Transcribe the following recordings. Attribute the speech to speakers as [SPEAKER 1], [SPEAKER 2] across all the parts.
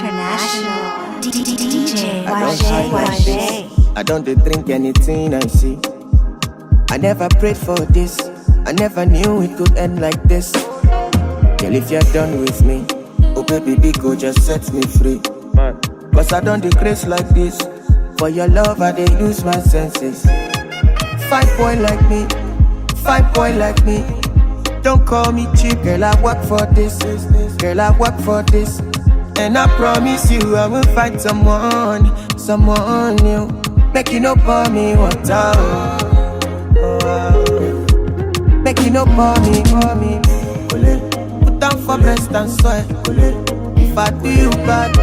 [SPEAKER 1] International DJ YJ.
[SPEAKER 2] I don't drink anything I see. I never prayed for this. I never knew it could end like this. Girl, if you're done with me, oh baby, big go just set me free. Cause I don't decrease like this. For your love, I dey lose my senses. Fine boy like me, fine boy like me. Don't call me cheap, girl, I work for this. Girl, I work for this. And I promise you I will find someone new. Make you no pour me water. Make you no pour me. Put down for breast and sweat. If I do you bad,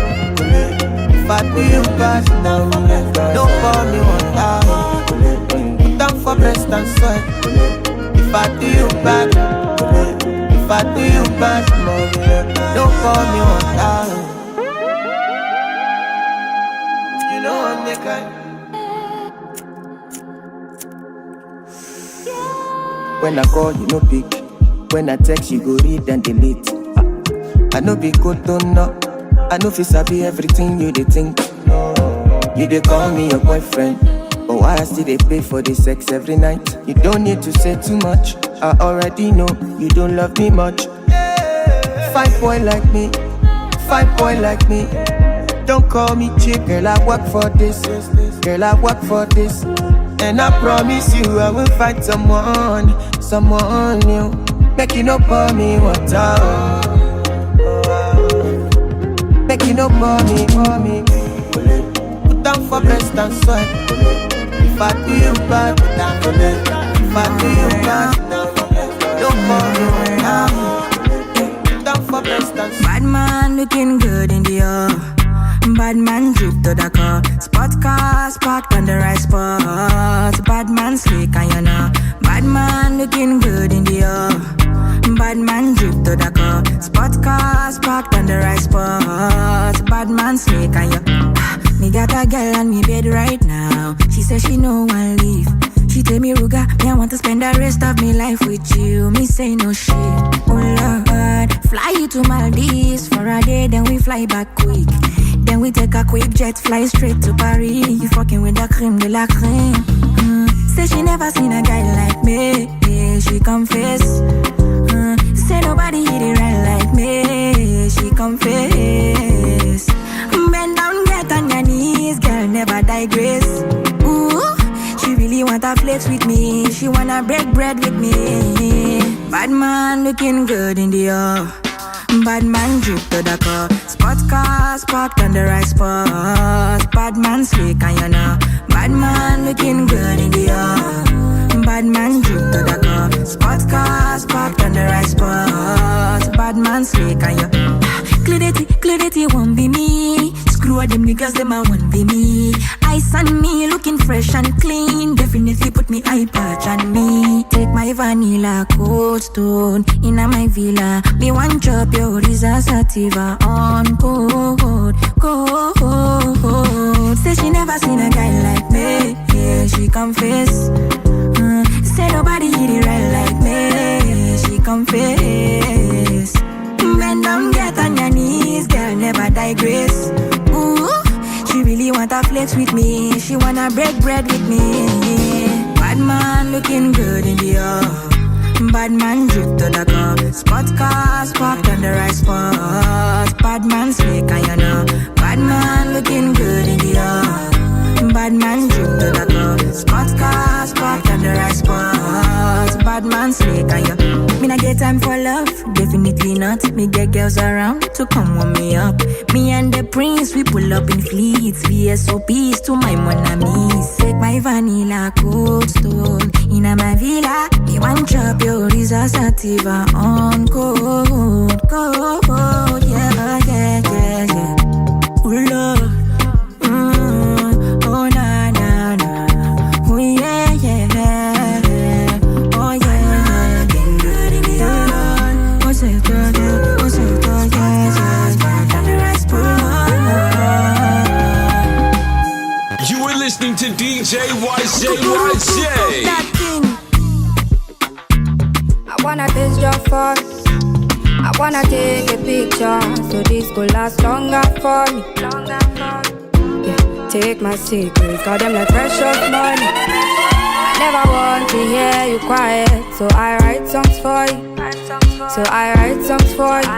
[SPEAKER 2] if I do you bad, no pour me water. Put down for breast and sweat. If I do you bad, if I do you bad, no pour me water. You know I'm the kind. When I call, you no pick. When I text, you go read and delete. I know be good to know. I know fi sabi everything you dey think. You dey call me your boyfriend, but why I still dey pay for the sex every night? You don't need to say too much. I already know you don't love me much. Fine boy like me, fine boy like me. Don't call me cheap, girl, I work for this. Girl, I work for this. And I promise you I will find someone new. Make you no pour me water. Make you no pour me. Put down for breast and sweat. If I do you bad, if I do you bad, don't pour me water. Put down for breast and sweat.
[SPEAKER 3] Bad man looking good in the air. Bad man drip to the car. Spot cars parked on the right spot. Bad man slick and you know. Bad man looking good in the air. Bad man drip to the car. Spot cars parked on the right spot. Bad man slick and you. Me got a girl on me bed right now. She says she no one leave. She tell me, Ruga, me I want to spend the rest of me life with you. Me say no shit. Oh Lord, fly you to Maldives for a day, then we fly back quick. Then we take a quick jet, fly straight to Paris. You fucking with the creme de la creme. Say she never seen a guy like me. Yeah, she confess. Say nobody hit it right like me. She confess. Bend down, get on your knees, girl, never digress. Ooh, she really wanna flex with me. She wanna break bread with me. Bad man looking good in the air. Bad man drip to the car. Spot cars parked on the right spot. Bad man slick and you know. Bad man looking good in the air. Bad man drip to the car. Spot cars parked on the right spot. Bad man slick and you. Clarity won't be me. Screw all them niggas, them I won't be me. Ice on me, looking fresh and clean. Definitely put me eye patch on me. Take my vanilla cold stone in my villa. Me one chop your Risa Sativa on cold. Say she never seen a guy like me. Yeah, she confess. Say nobody hit it right like me. She confess. Bend down, get on your knees, girl, never digress. Ooh, she really wanna flex with me. She wanna break bread with me. Bad man looking good in the air. Bad man drip to the car. Spot cars parked on the right spot. Bad man slick and you know. Bad man looking good in the air. Bad man drip to the car. Spot cars parked on the right spot. Bad man slick and you. Me not get time for love, definitely not. Me get girls around to come warm me up. Me and the prince, we pull up in fleets. VSOPs to my monamis. Take my vanilla cold stone in my villa. Me one chop your Risa Sativa on cold. Yeah. Ooh, love. Oh, na. Oh, yeah.
[SPEAKER 4] You were listening to DJ YJ.
[SPEAKER 5] I wanna taste your fuck. I
[SPEAKER 3] I wanna take a picture so this could last longer for me. Yeah, take my secrets, got them like precious money. I never want to hear you quiet, so I write songs for you. So I write songs for you.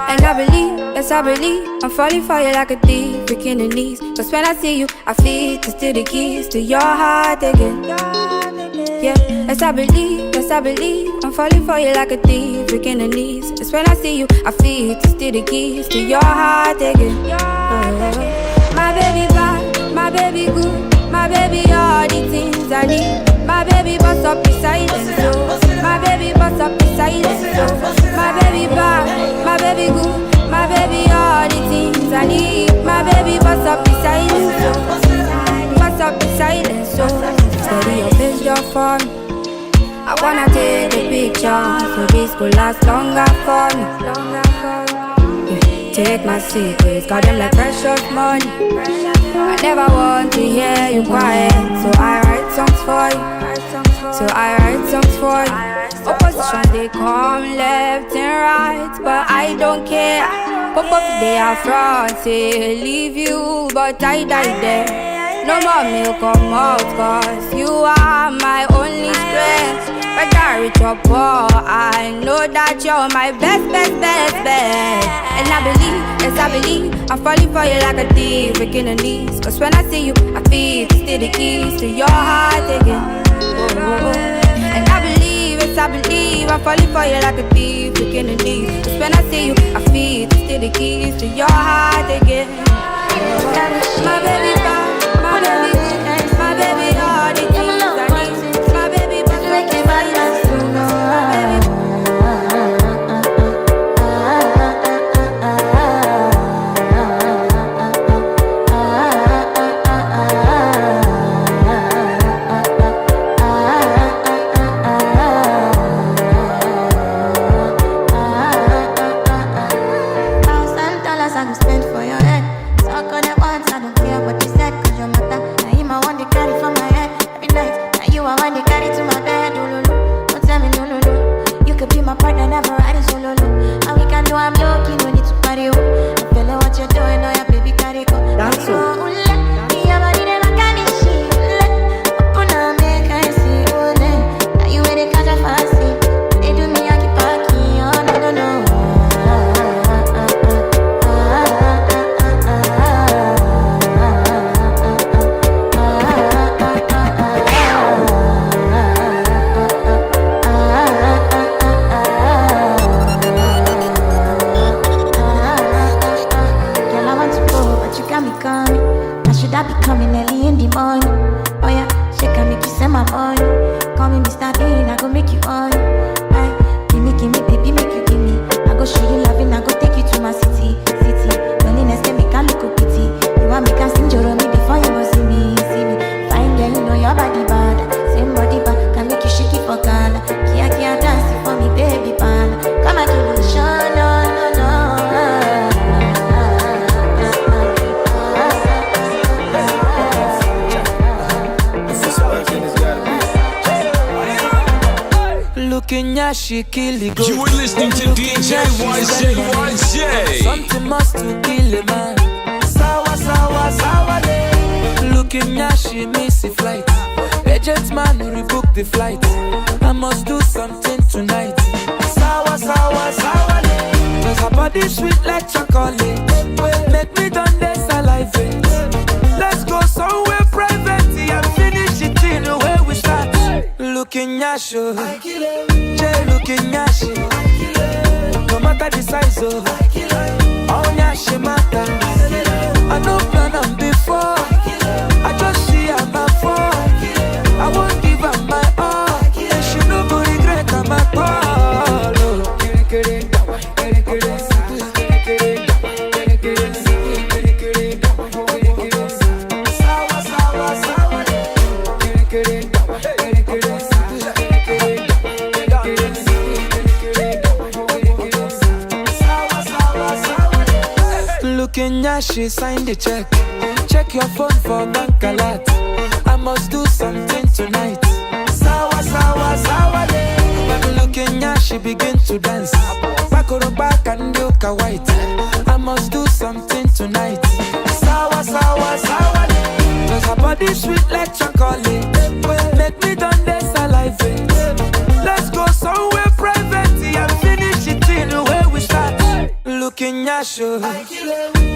[SPEAKER 3] And I believe, yes I believe, I'm falling for you like a thief, breaking the knees. Cause when I see you, I feel to steal the keys to your heart again. Yeah, yes I believe, I'm falling for you like a thief, breaking the knees. Cause when I see you, I feel to steal the keys to your heart again. My baby bad, my baby good, my baby all the things I need. My baby bust up the silence, so my baby bust up the silence, so my baby bad, my baby good, my baby all the things I need. My baby bust up the silence, so bust up the silence, so steady your face, your phone. I wanna take a picture so this could last longer for me. Yeah, take my secrets, got them like precious money. I never want to hear you quiet, so I write songs for you. So I write songs for you. Opposition they come left and right, but I don't care. Pop up they are front, say leave you, but I die there. No more milk come out, cause you are my only strength. But I reach up, I know that you're my best. And I believe, yes I believe, I'm falling for you like a thief, breaking the knees. Cause when I see you, I feel to steal the keys to your heart again. And I believe, yes I believe, I'm falling for you like a thief, breaking the knees. Cause when I see you, I feel to steal the keys to your heart again. My baby bad, my baby good, my baby all the things I need. My baby bad, my baby
[SPEAKER 5] She kill it.
[SPEAKER 4] You are listening to DJ YJ.
[SPEAKER 5] Something must to kill a man. Sawa, sawa, sawa, day. Looking at she miss a flight. Agent man rebook the flight. I must do something tonight. Sawa, sawa, sawa, day. Cause her body sweet like chocolate. Make me done this salivate. Let's go somewhere private and finish it in the way we start. Looking at you, looking at you. No matter the size of, all yashi matter. I know plan on before. I just see her my fall. I won't give her my all. And she no go regret her my call. Kenya, she signed the check. Check your phone for bank alert. I must do something tonight. Sawa, sawa, sawa, day. When looking at she begin to dance. Back Koro back and look a white. I must do something tonight. Sour, sour, sour. Cause her body sweet like chocolate. Make me done this salivate. Let's go somewhere private and finish it in the way we start. Looking yasho,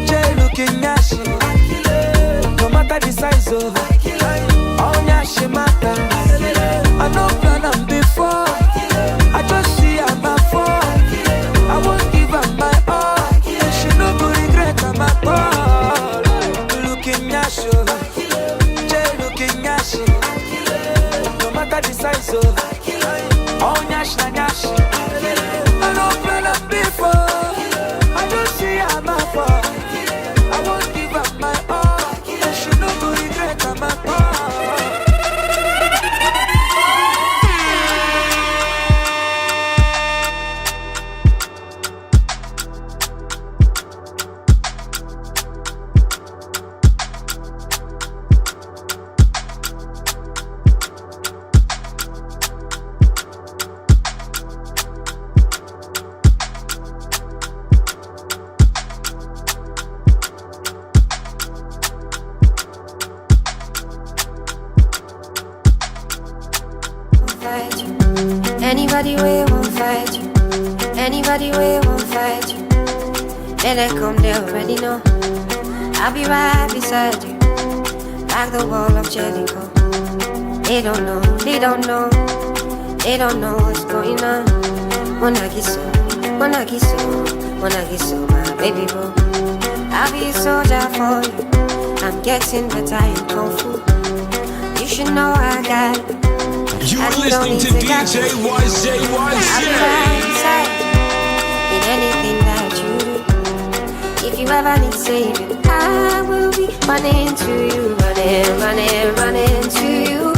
[SPEAKER 5] Jay looking yasho. No matter the size of all yashi matter. I know plan on before. I just see her my fall. I won't give her my all. She no go regret her my all. Looking yasho, Jay looking yashi. No matter the size of all yash na yashi. I know plan on before. I just see her my fall. I won't give her my all. She no go regret her my all.
[SPEAKER 6] Anybody we won't fight you. Anybody we won't fight you. Let it come, they already know. I'll be right beside you, like the wall of Jericho. They don't know, they don't know, they don't know what's going on. Wanna get so, wanna get so, wanna get so, my baby boo. I'll be a soldier for you. I'm getting better in Kung Fu. You should know I got it.
[SPEAKER 4] You are listening to DJ YJ.
[SPEAKER 6] I'll be right beside you in anything that you do. If you ever need saving, I will be running to you, running, running, running to you.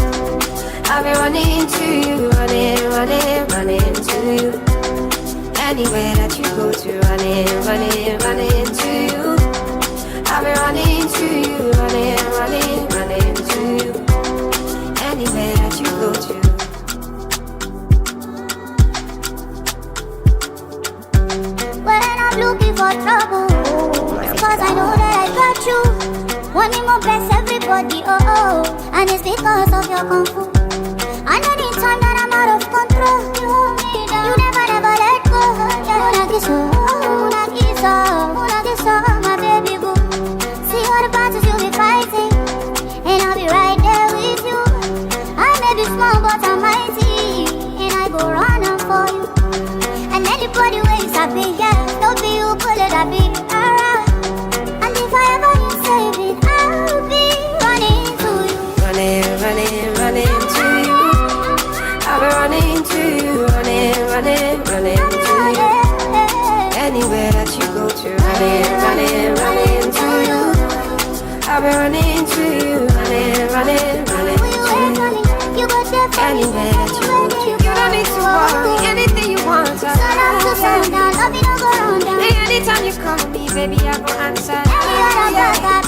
[SPEAKER 6] I'll be running to you, running, running, running to you. Anywhere that you go to, running, running, running to you. I'll be running to you, running, running, running to you. Anywhere that you go to.
[SPEAKER 7] When I'm looking for trouble, it's cause I know that I got you. Want me more bless everybody, oh oh. And it's because of your kung fu. And anytime that I'm out of control, you hold me down. You never, never let go. Muna kiso, muna kiso, muna kiso, my baby boo. See all the battles you'll be fighting, and I'll be right there with you. I may be small but I'm mighty, and I go running for you. And anybody ways I be, yeah, don't be you, pull it, I be around. And if I ever need saving, I'll be running to you.
[SPEAKER 6] Running, running, running to you. I'll be running to you, running, running, running to you. Anywhere that you go to, running, running, running to you. I'll be running to you, running, running, running to you. Anywhere that you go to, you don't need to worry. Anything you want, anytime you call me, baby, I go answer.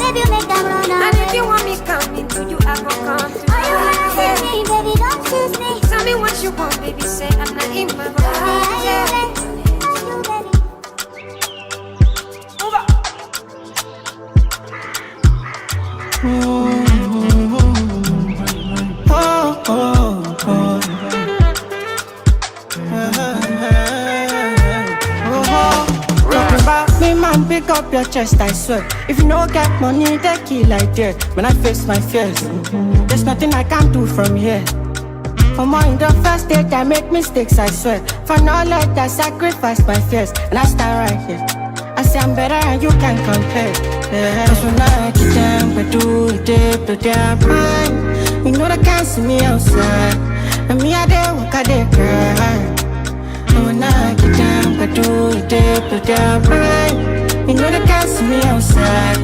[SPEAKER 7] Baby, make them run away.
[SPEAKER 6] And if you want me coming to you, I go come to
[SPEAKER 7] All you wanna say me, baby, don't choose me.
[SPEAKER 6] Tell me what you want, baby, say I'm not in my mind.
[SPEAKER 8] Pick up your chest, I swear. If you don't get money, they kill like that. When I face my fears, there's nothing I can do from here. For more in the first date, I make mistakes, I swear. For knowledge, I sacrifice my fears. And I stand right here. I say I'm better and you can't compare. Yeah. Cause when I get down, but do it, they their mind. You know they can't see me outside. And me, I dey walk, I dey cry. And when I get down, but do it, they their mind. You know they can't see me outside.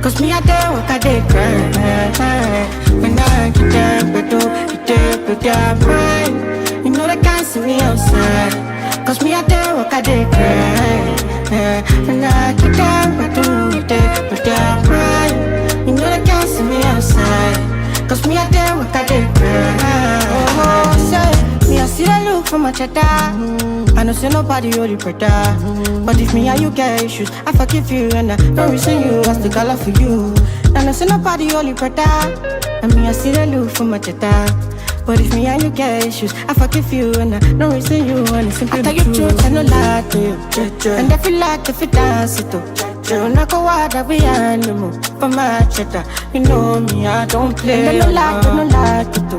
[SPEAKER 8] Cause me I dey walk, I dey cry. When I get down, but do it, they their mind. You know they can't see me outside. Cause me I dey walk, I dey cry. When I get down, but do it, they their mind. You know they can't see me outside. Cause me I dey walk, I dey cry. Oh, say, me I see the look look for my cheddar. I know say nobody hold you better. But if me and you get issues, I forgive you and I don't resent you. What's the color for you? I know say nobody hold you better. And me I still look for my cheddar. But if me and you get issues, I forgive you and I don't resent you. And it's simply I tell you truth, I no lie to you. And if you like, if you dance it too. You not go out that we animal for my cheddar. You know me, I don't play. And I no lie to do.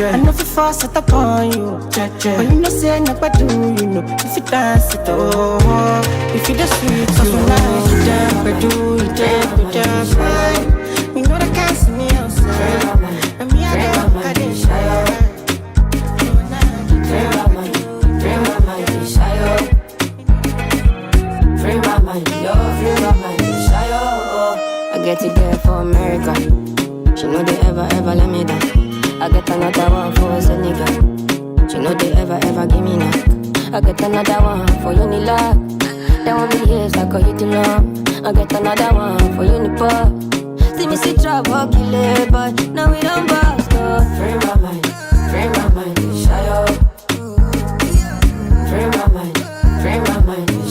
[SPEAKER 8] I know if you force it upon you. But you know say nobody do, you know. If you dance it oh, if you just sweet, so nice, you dance, but do you dance right? You know that can't see me outside. And me, I don't got it shy.
[SPEAKER 6] Free my mind, yo, free my mind, shy, oh. I get it there for America. She know they ever let me down. I get another one for Senegal. She know they ever give me knock. I get another one for Unilag. That one be years, I call you to love. I get another one for Unipop. See me see trouble, kill it, but now we don't bust, oh. Free my mind, shy, oh. Free my mind,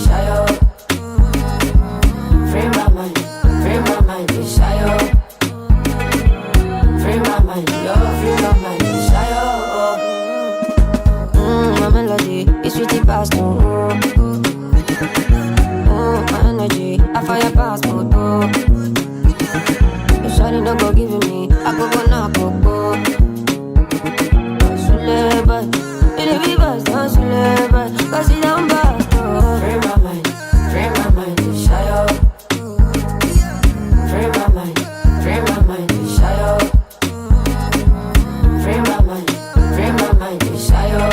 [SPEAKER 6] shy, oh. Free my mind, shy, oh. Free my mind, yo, free my mind, shy, oh. My melody is sweetie past, oh. My energy, I fire past, oh. If shawty no go give me, I go knock, go. Suleba, it be bust, don't suleba, 'cause it don't bust, oh. Free my mind, shy, oh. Free my mind, shy, oh. Free my mind, shy, oh.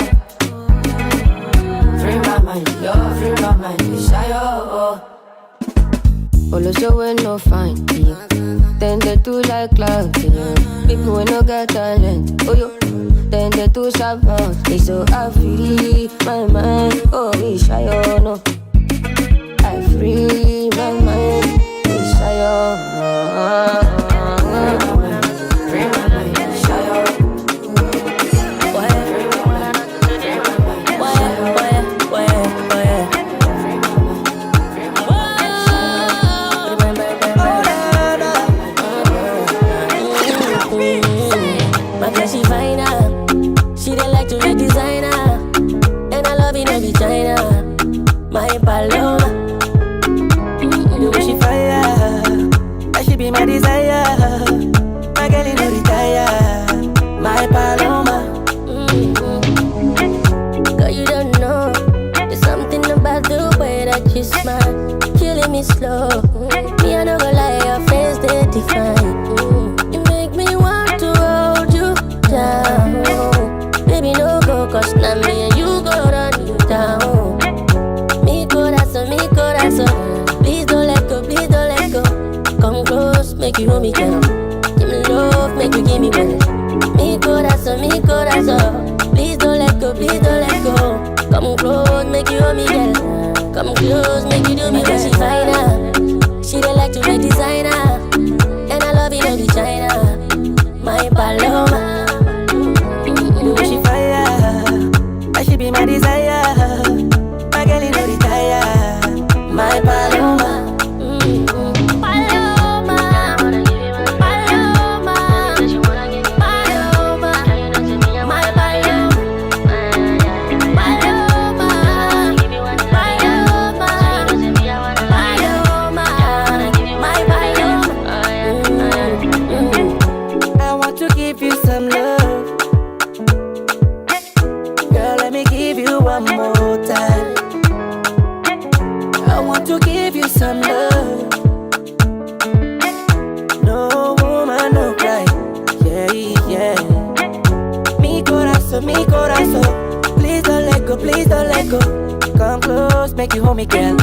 [SPEAKER 6] Free my mind, yo, free my mind, shy, oh. All so when no fine, yeah. Then they do like clouds, yeah. People when no get talent, oh yo. Then they do savant, they so I free my mind, oh we shy, oh no. I free my mind, we shy, oh. Free my mind, shy, oh. Why? My girl, she fine, she don't like to be designer, and I love it every China. My Paloma,
[SPEAKER 8] the way she fire, that she be my desire. My girl, you know retire. My Paloma.
[SPEAKER 6] Girl, you don't know, there's something about the way that you smile, killing me slow. Me, I don't go lie, your face they define. You make me want to hold you down. Baby, no go, 'cause now me and you go run you down. Mi corazón, please don't let go, come close, make you hold me down. Give me love, make you give me well. Mi corazón, please don't let go, come close, make you hold me down. Come close, make you do me well. She fine, she don't like to wear designer, and I love it every China. My Paloma,
[SPEAKER 8] the way she fire, that she be my desire. My girl, you know retire. My Paloma. I want to give you some love. Girl, let me give you one more time. I want to give you some love. No woman, no cry. Yeah. Mi corazón, please don't let go, come close, make you hold me, girl.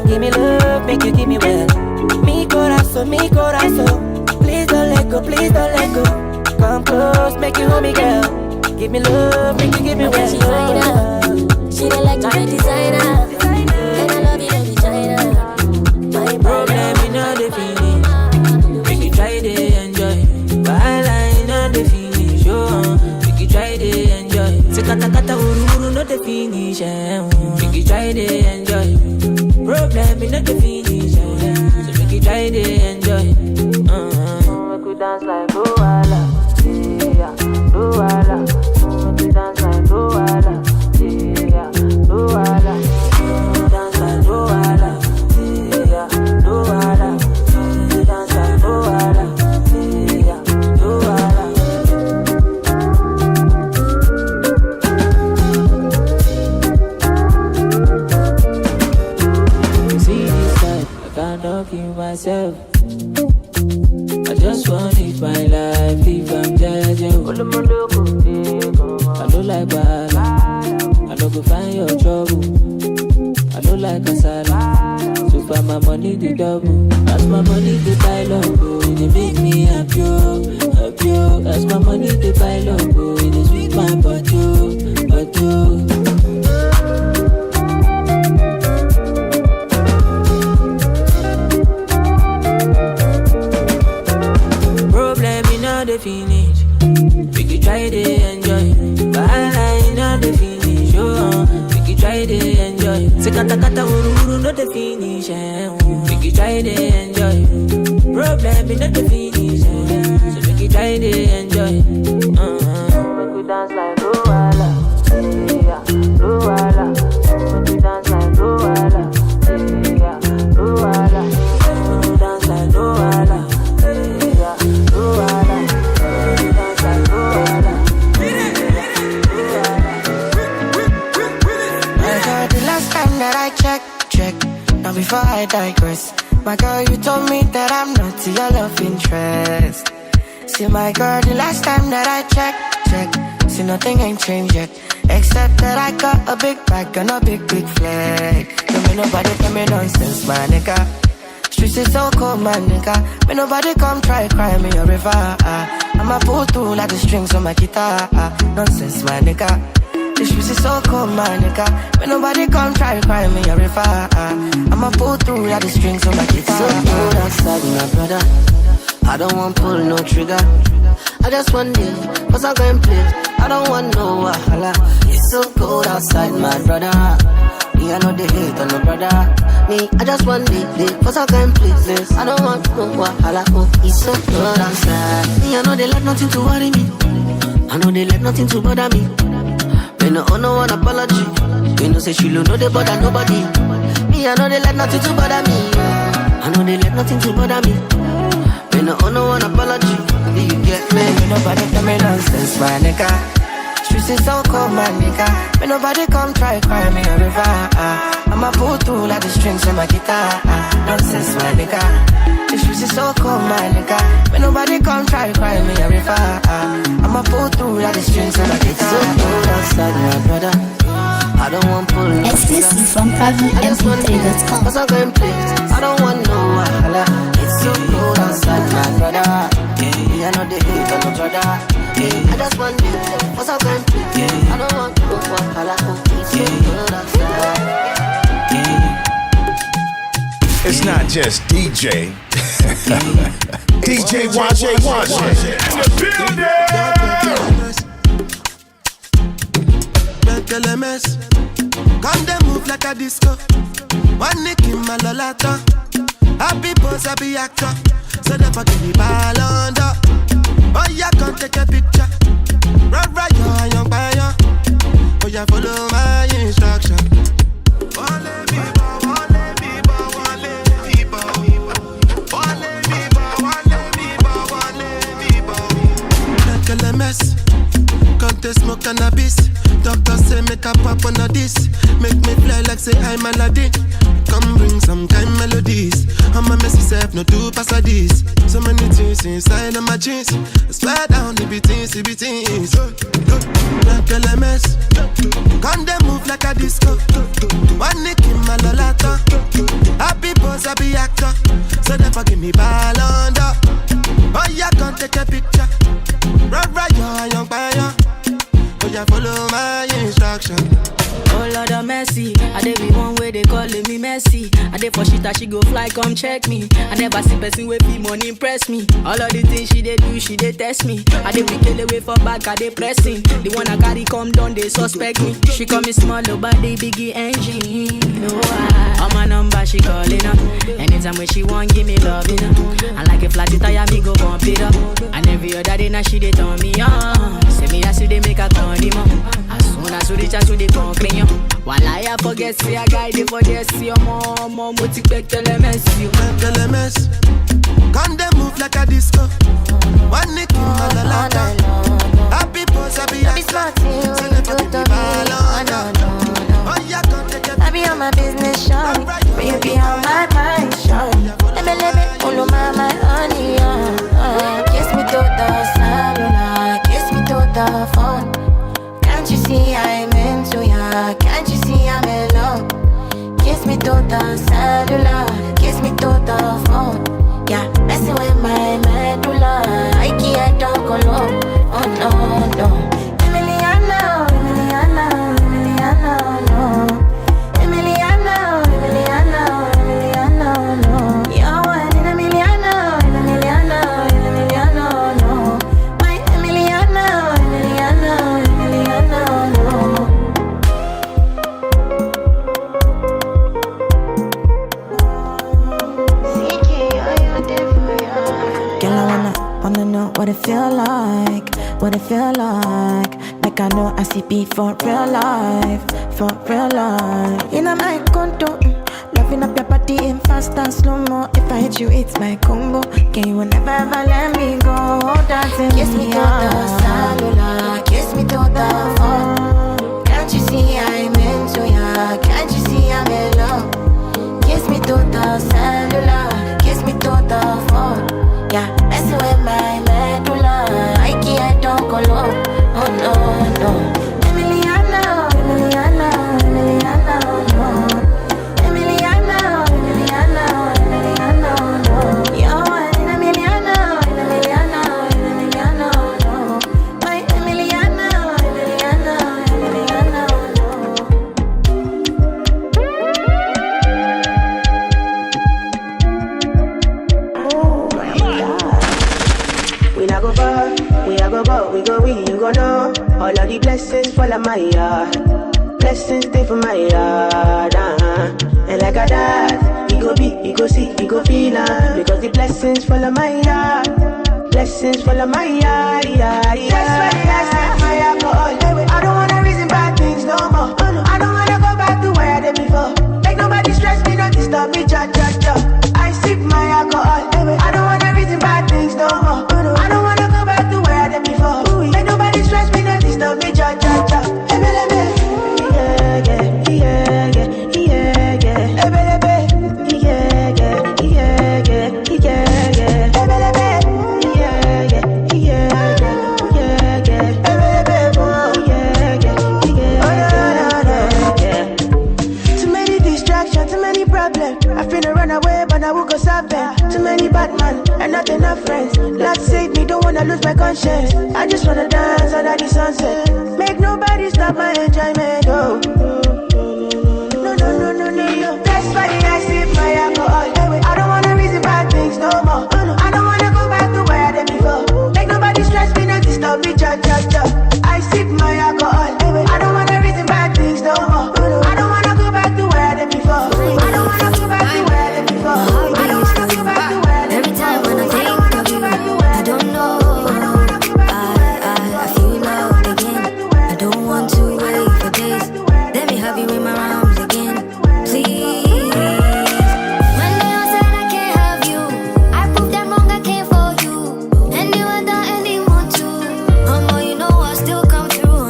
[SPEAKER 8] Give me love, make you give me well. Mi corazón, please don't let go, come close, make you hold me, girl. Give me love, make you give me well.
[SPEAKER 6] She don't like to be designer, and I love it every China. My
[SPEAKER 5] Problem, you know the feeling. Make you try to enjoy. While I know the finish, oh, make you try to enjoy. Say kata kata uru uru, no the
[SPEAKER 3] Make you try to enjoy. Problem is not the finish, so make you try to enjoy. Make you dance like Luala, yeah, Luala. Make you dance like Luala, yeah, Luala. Dance like Luala, yeah, Luala. Dance like Luala, yeah, Luala. See this side, I can't keep myself. I just want to live my life, if I'm judging. I don't like bad, I don't go find your trouble. I don't like kasala, so far my money the double. As my money the pile up, it make me happy, happy. As my money the pile up, it is sweet my butt, but you. The finish, make you try to enjoy. Bahala not the finish, make you try to enjoy. Sekata kata uru not the finish, make you try to enjoy. Problem not the finish, so make you try to enjoy. Make you dance like Luala, yeah, Luala. Make you dance like Luala, yeah, Luala. Make you dance like Luala, yeah, Luala.
[SPEAKER 8] That I check. Now before I digress, my girl, you told me that I'm not your love interest. See my girl, the last time that I check. See nothing ain't changed yet, except that I got a big bag and a big flag. Don't make nobody tell me nonsense, my nigga. Streets is so cold, my nigga. May nobody come try cry me a river. I'ma pull through like the strings on my guitar. Nonsense, my nigga. The streets is so cold, my nigga. May nobody come try cry me a river. I'ma pull through like the strings on my guitar.
[SPEAKER 9] So cold outside, my brother. I don't want pull no trigger. I just want this, cause I'm going play. I don't want no wahala. It's so cold outside, my brother. Me, I know they hate on no brother. Me, I just want this, cause I'm going play. I don't want no wahala. Oh, it's so cold outside. Me, I know they like nothing to worry me. I know they like nothing to bother me. Me no owe no one apology. Me no say she no they bother nobody. Me, I know they like nothing to bother me. I know they like nothing to bother me. Me no owe no one apology. Do you get me?
[SPEAKER 8] Me nobody tell me nonsense, my nigga. Streets is so cold, my nigga. Me nobody come try cry me a river. I'ma pull through like the strings on my guitar. Nonsense, my nigga. The streets is so cold, my nigga. Me nobody come try cry me a river. I'ma pull through like the strings on my guitar.
[SPEAKER 9] So cold outside, my brother. I don't want pull no
[SPEAKER 1] Exclusive from PrivateMP3.com.
[SPEAKER 9] Cause I'm going play. I don't want no wahala. It's so cold outside, my brother. Yeah, I know they hate on no brother. I just want this, cause I'm going play. I don't want no wahala. It's so cold outside.
[SPEAKER 10] It's not just DJ. DJ YJ in the building.
[SPEAKER 11] LMS. Come they move like a disco. One nick in my lolata. Happy pose, happy actor. So never give me ball under. Oh yeah, come take a picture. Right, you're young buyer. Oh yeah, follow my instruction. LMS. Come to smoke cannabis. Doctor say make a pop on this. Make me fly like say I'm Aladdin. Come bring some kind melodies. I'm a messy self, no two pass of this. So many things inside of my jeans. Slide down the beatings. Like LMS. Come they move like a disco. One nick in my lolata. Happy pose, happy actor. So never give me ball under. Oh yeah, come take a picture. Right, you're a young buyer. Oh yeah, follow my instruction.
[SPEAKER 3] Oh Lord of mercy, I dey be one way they calling me messy. I dey for shit that she go fly, come check me. I never see person with fee money impress me. All of the things she dey do, she dey test me. I dey wicked away for back, I dey pressing. The one I carry come down, they suspect me. She call me small, but they biggie engine. No, on my number she calling up. Anytime when she want, give me love, you know. And like a flat tire, me go bump it up. And every other day now she dey turn me on. Say me as you dey make a turn him up. As soon as you reach out to the concrete, while I forget, say I guide it for this. See your mom, motivate, tell them mess you.
[SPEAKER 11] Tell them mess. Come they move like a disco. One nick in my lata. Happy pose, I be smart. So never give me ball on. Oh yeah, come take it.
[SPEAKER 6] I be on my business, shawty, but you be on my mind, shawty. Let me, follow my honey, kiss me to the cellular, kiss me to the phone. Can't you see I'm into ya? Can't you see I'm in love? Kiss me to the cellular, kiss me to the phone. Yeah, messing with my medulla, I can't talk alone. Oh no, no. Emiliano, Emiliano, Emiliano, no. Emiliano, Emiliano, Emiliano, no. You're one in a Emiliano, Emiliano, Emiliano, no. My Emiliano, Emiliano, Emiliano, no.
[SPEAKER 3] Girl, I wanna know what it feel like, what it feel like. Like I know I see beat for real life, for real life. In my condo, loving up your body in fast and slow-mo. If I hit you, it's my combo. Can you never ever let me go? Dancing
[SPEAKER 6] Kiss me to the cellular, kiss me to the phone. Can't you see I'm into ya? Can't you see I'm in love? Kiss me to the cellular, kiss me to the phone. Yeah, messing with my medulla, I can't talk alone. Oh no, no. Emiliano, Emiliano, Emiliano, no. Emiliano, Emiliano, Emiliano, no. You're one in Emiliano, Emiliano, Emiliano, no. My Emiliano, Emiliano, Emiliano,
[SPEAKER 8] We not go far, we a go win, you go know. All of the blessings fall on my yard. Blessings stay for my yard, And like a dad, we go be, we go see, we go feel, because the blessings fall on my yard. Blessings fall on my yard, yeah, yeah. That's why I set my alcohol. I don't wanna reason bad things no more. I don't wanna go back to where I did before. Make nobody stress me, not disturb me, ja. I sip my alcohol. I don't wanna reason bad things no more. I don't wanna go back to where I did before. Make nobody stress me, not disturb me, ja. I finna run away, but I will go somewhere. Too many bad men and not enough friends. Lord save me, don't wanna lose my conscience. I just wanna dance under the sunset. Make nobody stop my enjoyment. Oh, no. That's why I sip my alcohol. I don't wanna reason bad things no more. I don't wanna go back to where I did before. Make nobody stress me, not disturb me, ja. I sip my alcohol. I don't wanna reason bad things no more. I don't wanna go back to where I did before. I don't wanna go back to where I did before. I don't wanna go back to where I did before.
[SPEAKER 6] Every time when I think of you, I don't know. I feel loved again. I don't want to wait for days. Let me have you in my arms again, please. When they all said I can't have you, I proved them wrong, I came for you. And you and anyone too. You know I still come through,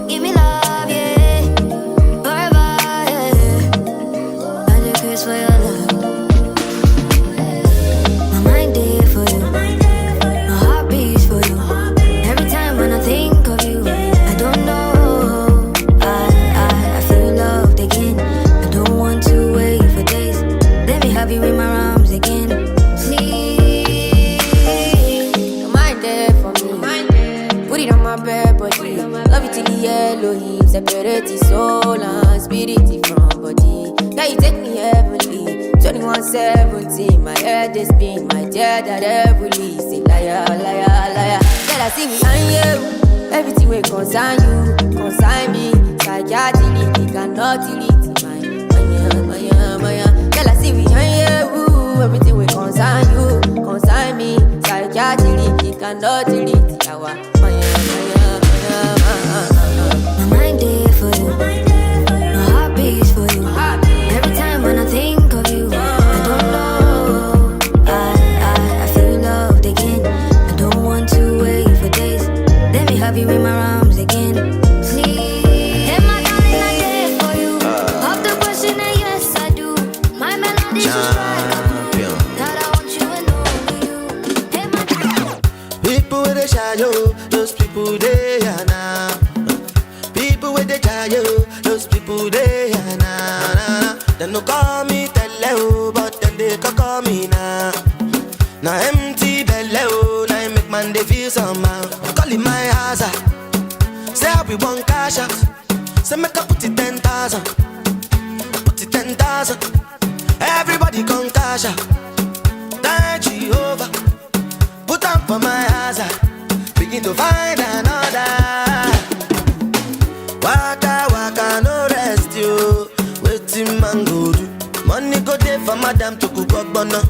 [SPEAKER 6] Give me love, yeah. Forever, yeah. I just curse for your love. My mind there for you. My heart beats for you. Every time when I think of you, I don't know. I feel it soul and spirit from body. Yeah, you take me heavenly. 21-17, my head is spin, my dear that heavily. Say liar, liar, liar. Girl, I see me and you. Everything will concern you, concern me. Psychiatry, you cannot delete my. Girl, I see me and you. Everything will concern you, concern me. Psychiatry, you cannot delete our
[SPEAKER 12] my mind there for you, my heart beats for you. Every time when I think of you, I don't know. I feel loved again. I don't want to wait for days. Let me have you in my arms again. Please, and my darling, I'm there for you. Pop the question and yes I do. My melody is strike up that I want you and only you. And my darling.
[SPEAKER 11] People with the shadow, those people they are now. People with the shadow, those people they are now. They no call me tell but then they call me now. Now empty belly, now make man they feel somehow. Calling my house, say I be one cash out. Say make I put it 10,000, put it 10,000. Everybody come cash out. Thank Jehovah, put up for my house. Begin to find another. Waka waka no rest you. Waiting man go do. Money go there for madam to cook up bono.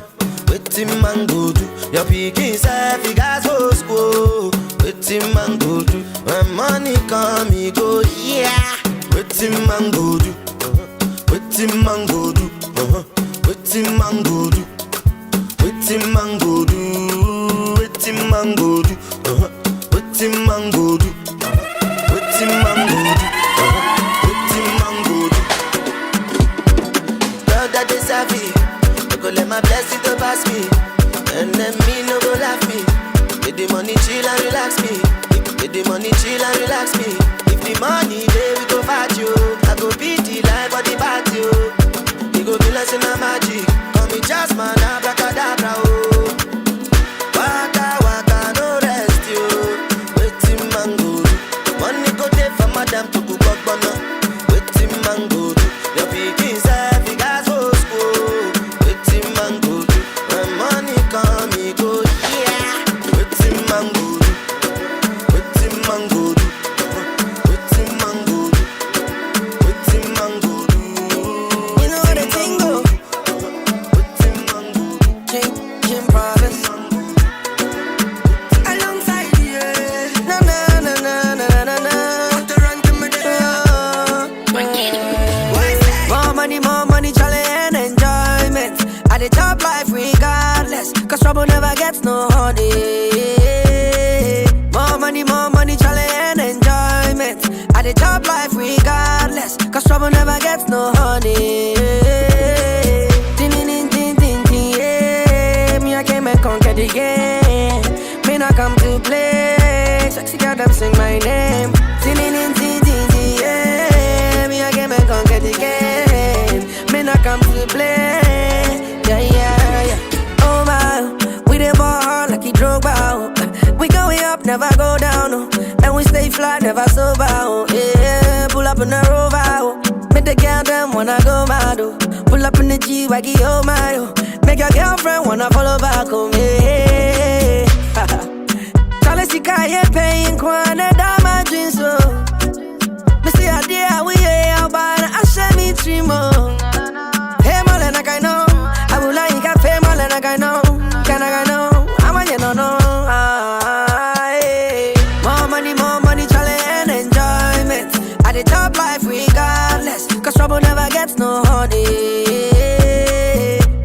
[SPEAKER 11] Waiting man go do. Your picking self you guys go school. Waiting man go do. When money come he go yeah. Waiting man go do. Waiting man go do. Waiting man go do. Waiting man go do. Waiting man go do. Waiting man go do. Waiting man go do. Waiting man go do. Brother they savvy. No go let my blessing to pass me. And then me no go laugh me. Get the money chill and relax me. Get the money chill and relax me. If the money there we go fight you. I go beat the life for the party. You go be like a magic. Call me Jasmine, abracadabra. Oh. Waka waka no rest you. Waiting man go do. Money go there for madam to cook up bono. Waiting man go do. Your picking self you guys go school. Waiting man go do. When money come he go yeah. Waiting man go do. Waiting man go do. Waiting man go do. Waiting man go do. You know what the thing go. Waiting man go do. King Province. Alongside yeah. Na na na na na na na. Want to run to me there. More money, challenge and enjoyment. At the top life regardless. Cause trouble never gets no honey. More money, challenge and enjoyment. At the top life regardless. Cause trouble never gets no honey. Yeah. Me I came and conquer the game. Me not come to play. Sexy girl them sing my name. Yeah. Me I came and conquer the game. Me not come to play. Yeah. Oh my, we the ball hard like he drove out. We going up, never go down. And we stay fly, never sober. Yeah, pull up in the Rover. Make the girl them wanna go mad. Pull up in the G-Waggy, oh my. Make your girlfriend wanna follow back home. Yeah. Charlie Kaya paying Kwana Dama dreams. Me see a day we yeah, but I share me dream. Hey, Molen, I know. I will like a pay Molen, I know. Can I know? I'm a you know. More money, challenge and enjoyment. At the top life regardless. Cause trouble never gets no honey.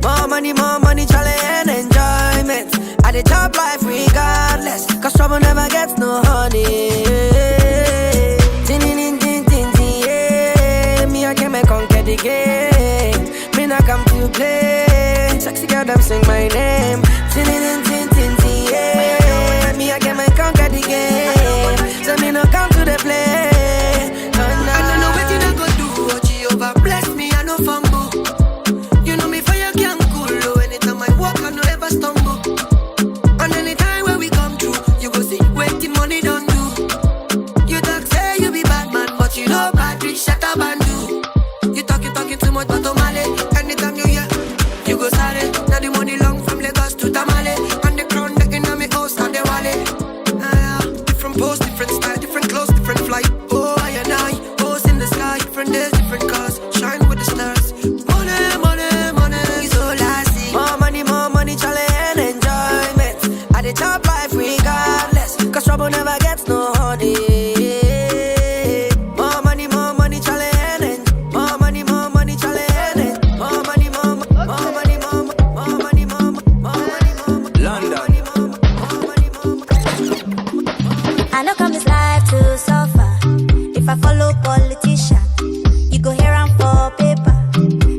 [SPEAKER 11] More money, challenge and enjoyment. At the top life regardless. Cause trouble never gets no honey. Yeah. Me I came and conquer the game. Me not come to play. Sexy girl them sing my name. Yeah. Me I came and conquer the game. So me no come to the play. No. I don't know what you not go do. Jehovah bless me, I no fumble. You know me fire can cool. Anytime I walk, I no ever stumble. And anytime when we come through, you go see wait the money don't do. You talk say you be bad man, but you know bad rich.
[SPEAKER 3] shut up and do. You talking too much, but Omale. Anytime you hear, you go sorry. Now the money long from Lagos to Tamale. And the crown the in my house and the wallet. Different pose, different style, different clothes, different flight. Oh, I and I, pose in the sky, different days, different cars. Shine with the stars. Money, money, money, is all I see. More money, challenge and enjoyment. I dey chop life regardless, cause trouble never gets no honey. More money, challenge. More money, challenge. More money,
[SPEAKER 5] London.
[SPEAKER 12] I know come this life to suffer. If I follow politician, you go hear am for paper.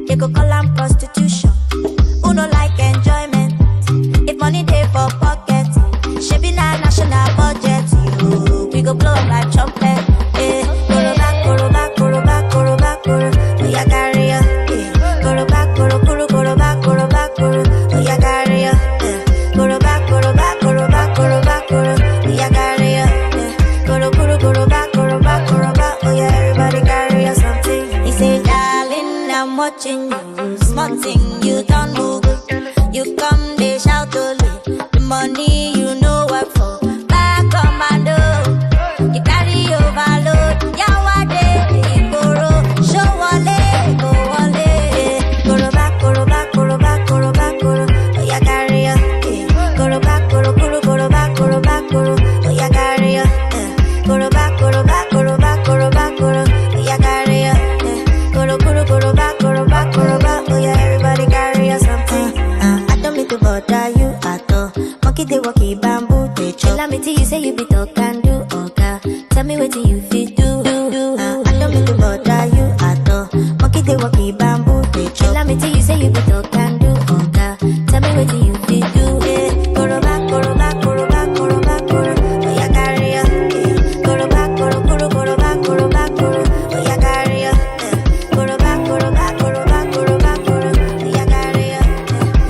[SPEAKER 12] They go call am prostitution. Who no like enjoyment? If money dey for pocket, should be na national budget. We go blow up like trumpet. Koro back, koro back, koro back, koro back, koro. Oh yeah, carry ya. Koro back, koro back, koro back, koro. Oh yeah, carry ya. Koro back, koro back, koro back, koro. Oh yeah, carry ya. Koro back, koro back. Oh yeah, everybody carry ya something. He say, darling, I'm watching you. Small thing, you don't move. You come, they shout only. The money you know what for. Back commando. You carry overload. Yawade, Igoro. Show wale, go wale. Koro back, koro back, koro back, koro back, koro. Oh yeah, carry ya. Koro back, koro back, koro back, koro. Oh yeah, carry ya. Koro back, koro back, koro back, koro back, koro. Oh yeah, carry ya. Koro back, koro back, koro back. Oh yeah, everybody carry ya something. I don't mean to bother you at all. Monkey they walkie bamboo they chop. Tell me till you say you be talk and do okay. Tell me what you fit do. I don't mean to bother you at all. Monkey they walkie bamboo they chop. Tell me till you say you be talk and do okay. Tell me what you fit do. Koro back, koro back, koro back, koro back, koro. Oh yeah, carry ya. Koro back, koro back, koro back, koro. Oh yeah, carry ya. Koro back, koro back, koro back, koro back, koro. Oh yeah, carry ya.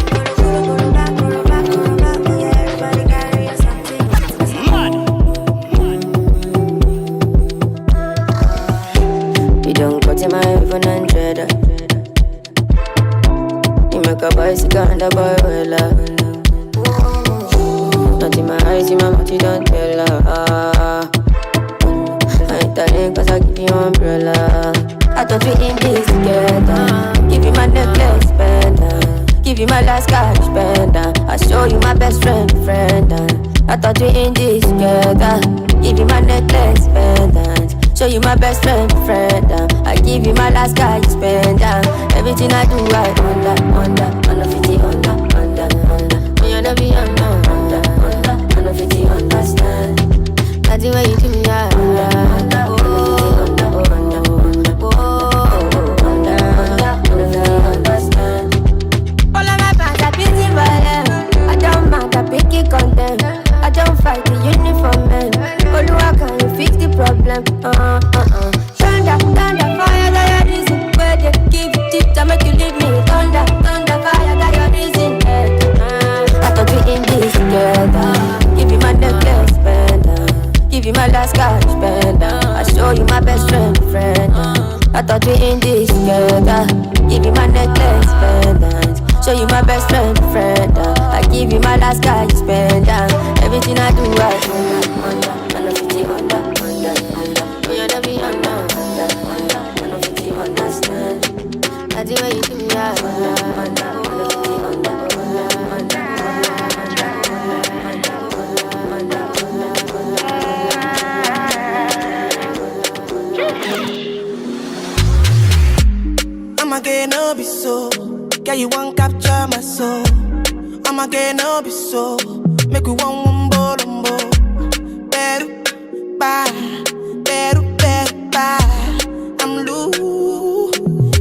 [SPEAKER 12] Koro back, koro back, koro back. Oh yeah, everybody carry ya something.
[SPEAKER 13] You don't cut in my iPhone 100. You make a bicycle and a boy well up. Not in my eyes, in my mouth, you don't tell her. I ain't telling cause I give you umbrella. I thought we in this together. Give you my necklace, pendant. Give you my last cash, pendant. I show you my best friend. I thought we in this together. Give you my necklace, pendant. Show you my best friend. I give you my last cash, pendant. Everything I do, I under 50, under. Me and be under 50, understand. That's the way you do me, understand. All of my fans are busy violent. I don't mind, I pick it content. I don't fight the uniform men. Oluwa, can you fix the problem? Thunder, fire, that your reason. Where they give you tips to make you leave me. Thunder, fire, that your reason. I thought we in this together. Give you my necklace, pendant. Give you my last cash, pendant. I show you my best friend. I thought we in this together. Give you my necklace, pendant. Show you my best friend. I give you my last cash, pendant. Everything I do, I under 50, under. Me and me under 50, understand. That's the way you do me, under 50, under.
[SPEAKER 11] I'ma get no be so. Girl, you won't capture my soul. I'ma get no be so. Make you one umbo. Beru, bye. I'm loose.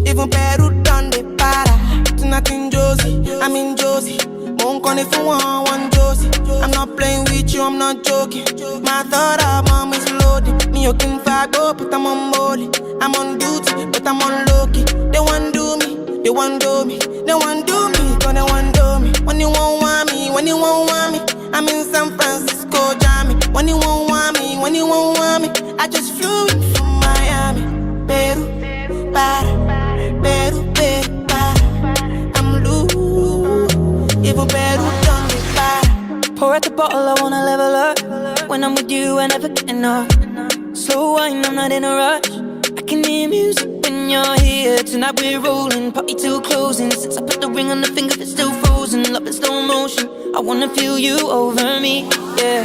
[SPEAKER 11] Even Peru done the para. Tonight in Josie, I'm in Josie. Won't call if you want Josie. I'm not playing with you, I'm not joking. My thought of mom is loaded. Me, you can fight up, but I'm on molly. I'm on duty, but I'm on low-key. They want do me, they want do me. They want do me, cause they want do me. When you won't want me, when you won't want me. I'm in San Francisco, Jammy. When you won't want me, when you won't want me. I just flew in from Miami, Peru.
[SPEAKER 3] we're at the bottle, I wanna level up. When I'm with you, I never get enough. Slow wine, I'm not in a rush. I can hear music when you're here. Tonight we're rolling, party till closing. Since I put the ring on the finger, it's still frozen. Love in slow motion, I wanna feel you over me, yeah.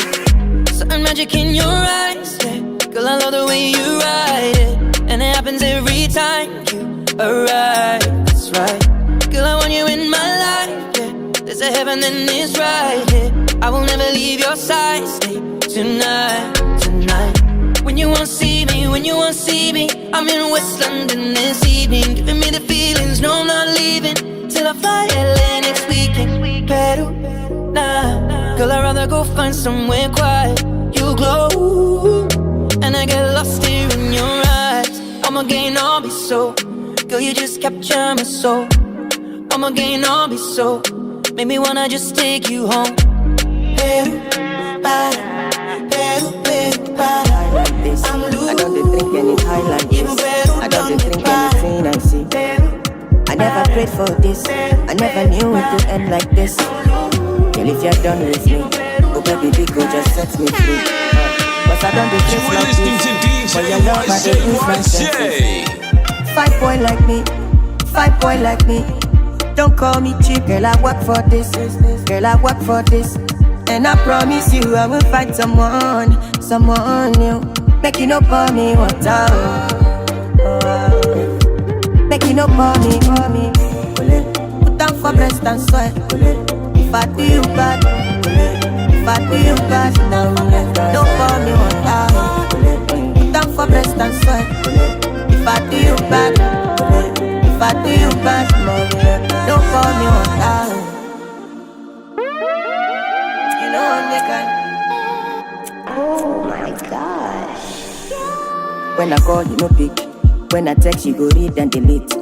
[SPEAKER 3] Certain magic in your eyes, yeah. Girl, I love the way you ride it. And it happens every time you arrive, that's right. Girl, I want you in my life, yeah. There's a heaven and it's right here. I will never leave your side, stay tonight, tonight. When you won't see me, when you won't see me, I'm in West London this evening, giving me the feelings, no I'm not leaving till I fly LA next weekend. Peru, nah, girl I'd rather go find somewhere quiet. You glow, and I get lost here in your eyes. I'ma gain all be so, girl you just capture my soul. I'ma gain all be so, make me wanna just take you home. Peru, para, Peru, Peru, para.
[SPEAKER 2] I don't drink any high like this. I don't drink anything I see. I never prayed for this. I never knew it would end like this. Girl, if you're done with me, oh baby, big go just set me free. But I don't drink like this. For your love, I don't use my senses. Fight boy like me, fight boy like me. Don't call me cheap, girl. I work for this. Girl, I work for this. And I promise you, I will find someone new. Make you no pour me water. Make you no pour me. Put down for breast and sweat. If I do you bad, if I do you bad, don't pour me water. Put down for breast and sweat. If I do you bad, if I do you bad, don't pour me water. You know I'm nigga.
[SPEAKER 7] Oh my gosh.
[SPEAKER 2] When I call, you no pick. When I text, you go read and delete.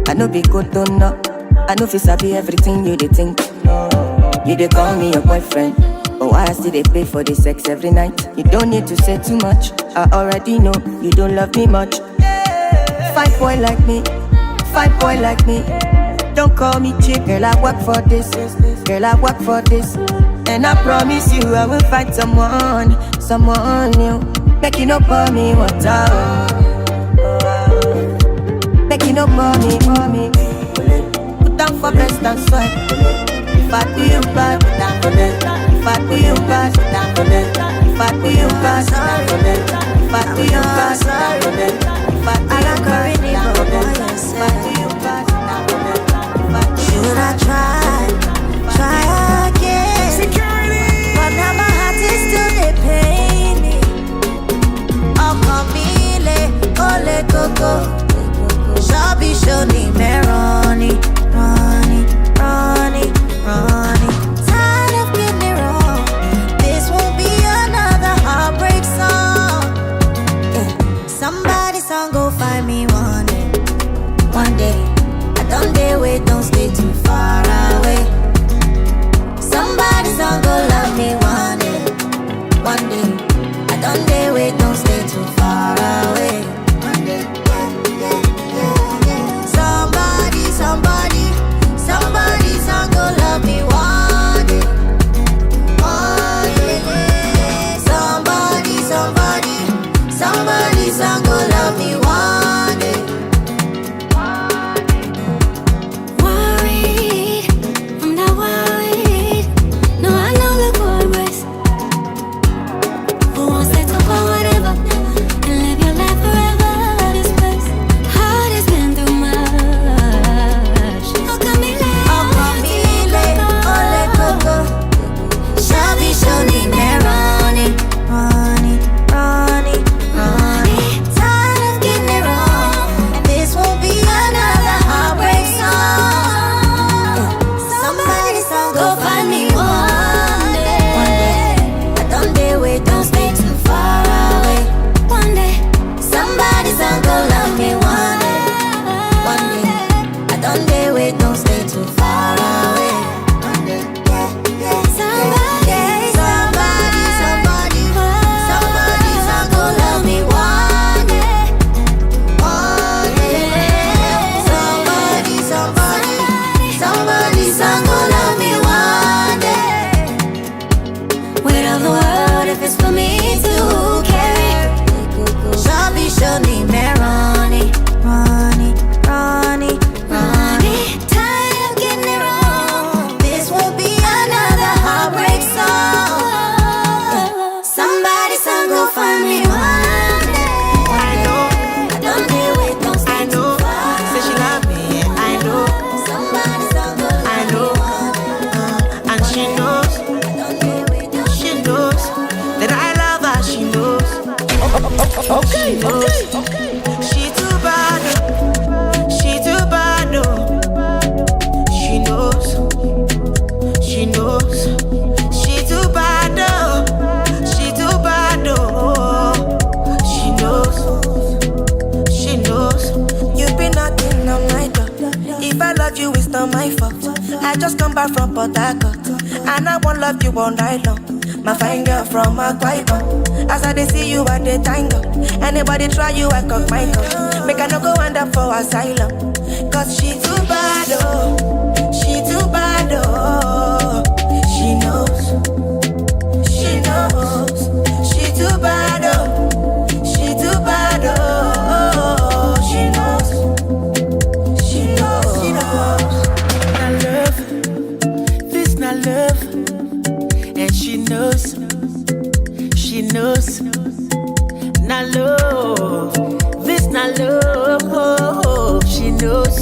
[SPEAKER 2] I know be good, don't know. I know fi sabi everything you dey think. You dey call me your boyfriend, but why I still dey pay for the sex every night? You don't need to say too much. I already know you don't love me much. Fight boy like me, fight boy like me. Don't call me cheap, girl. I work for this, girl. I work for this. And I promise you, I will find someone new. Make you no pour me water. Make you no pour me. Put down for breast and sweat. If I do you bad, if I do you bad, if I do you bad, if I do you bad, if I do you bad,
[SPEAKER 3] should I try again? Security. But now my heart is still they pain me. Oh, Camille, ole coco. Shabby shoni me Ronnie. Tired of getting it wrong. This won't be another heartbreak song. Yeah. Somebody song go find me one day. I don't dare wait, don't stay too far away. Somebody song go love me one day. I don't dare wait, don't stay too far away. One day. Somebody love you, it's not my fault. I just come back from Port Harcourt, and I won't love you all night long. My fine girl from Akwa Ibom. As I dey see you at the tango. Anybody try you, I cock my gun. Make I no go end up for asylum. Cause she too bad, oh. She too bad, oh. She knows. She knows. She too bad, oh. She too bad, oh. She knows. She knows. She knows.
[SPEAKER 8] I love. This not love. And she knows. She knows. Not love. This not love. She knows.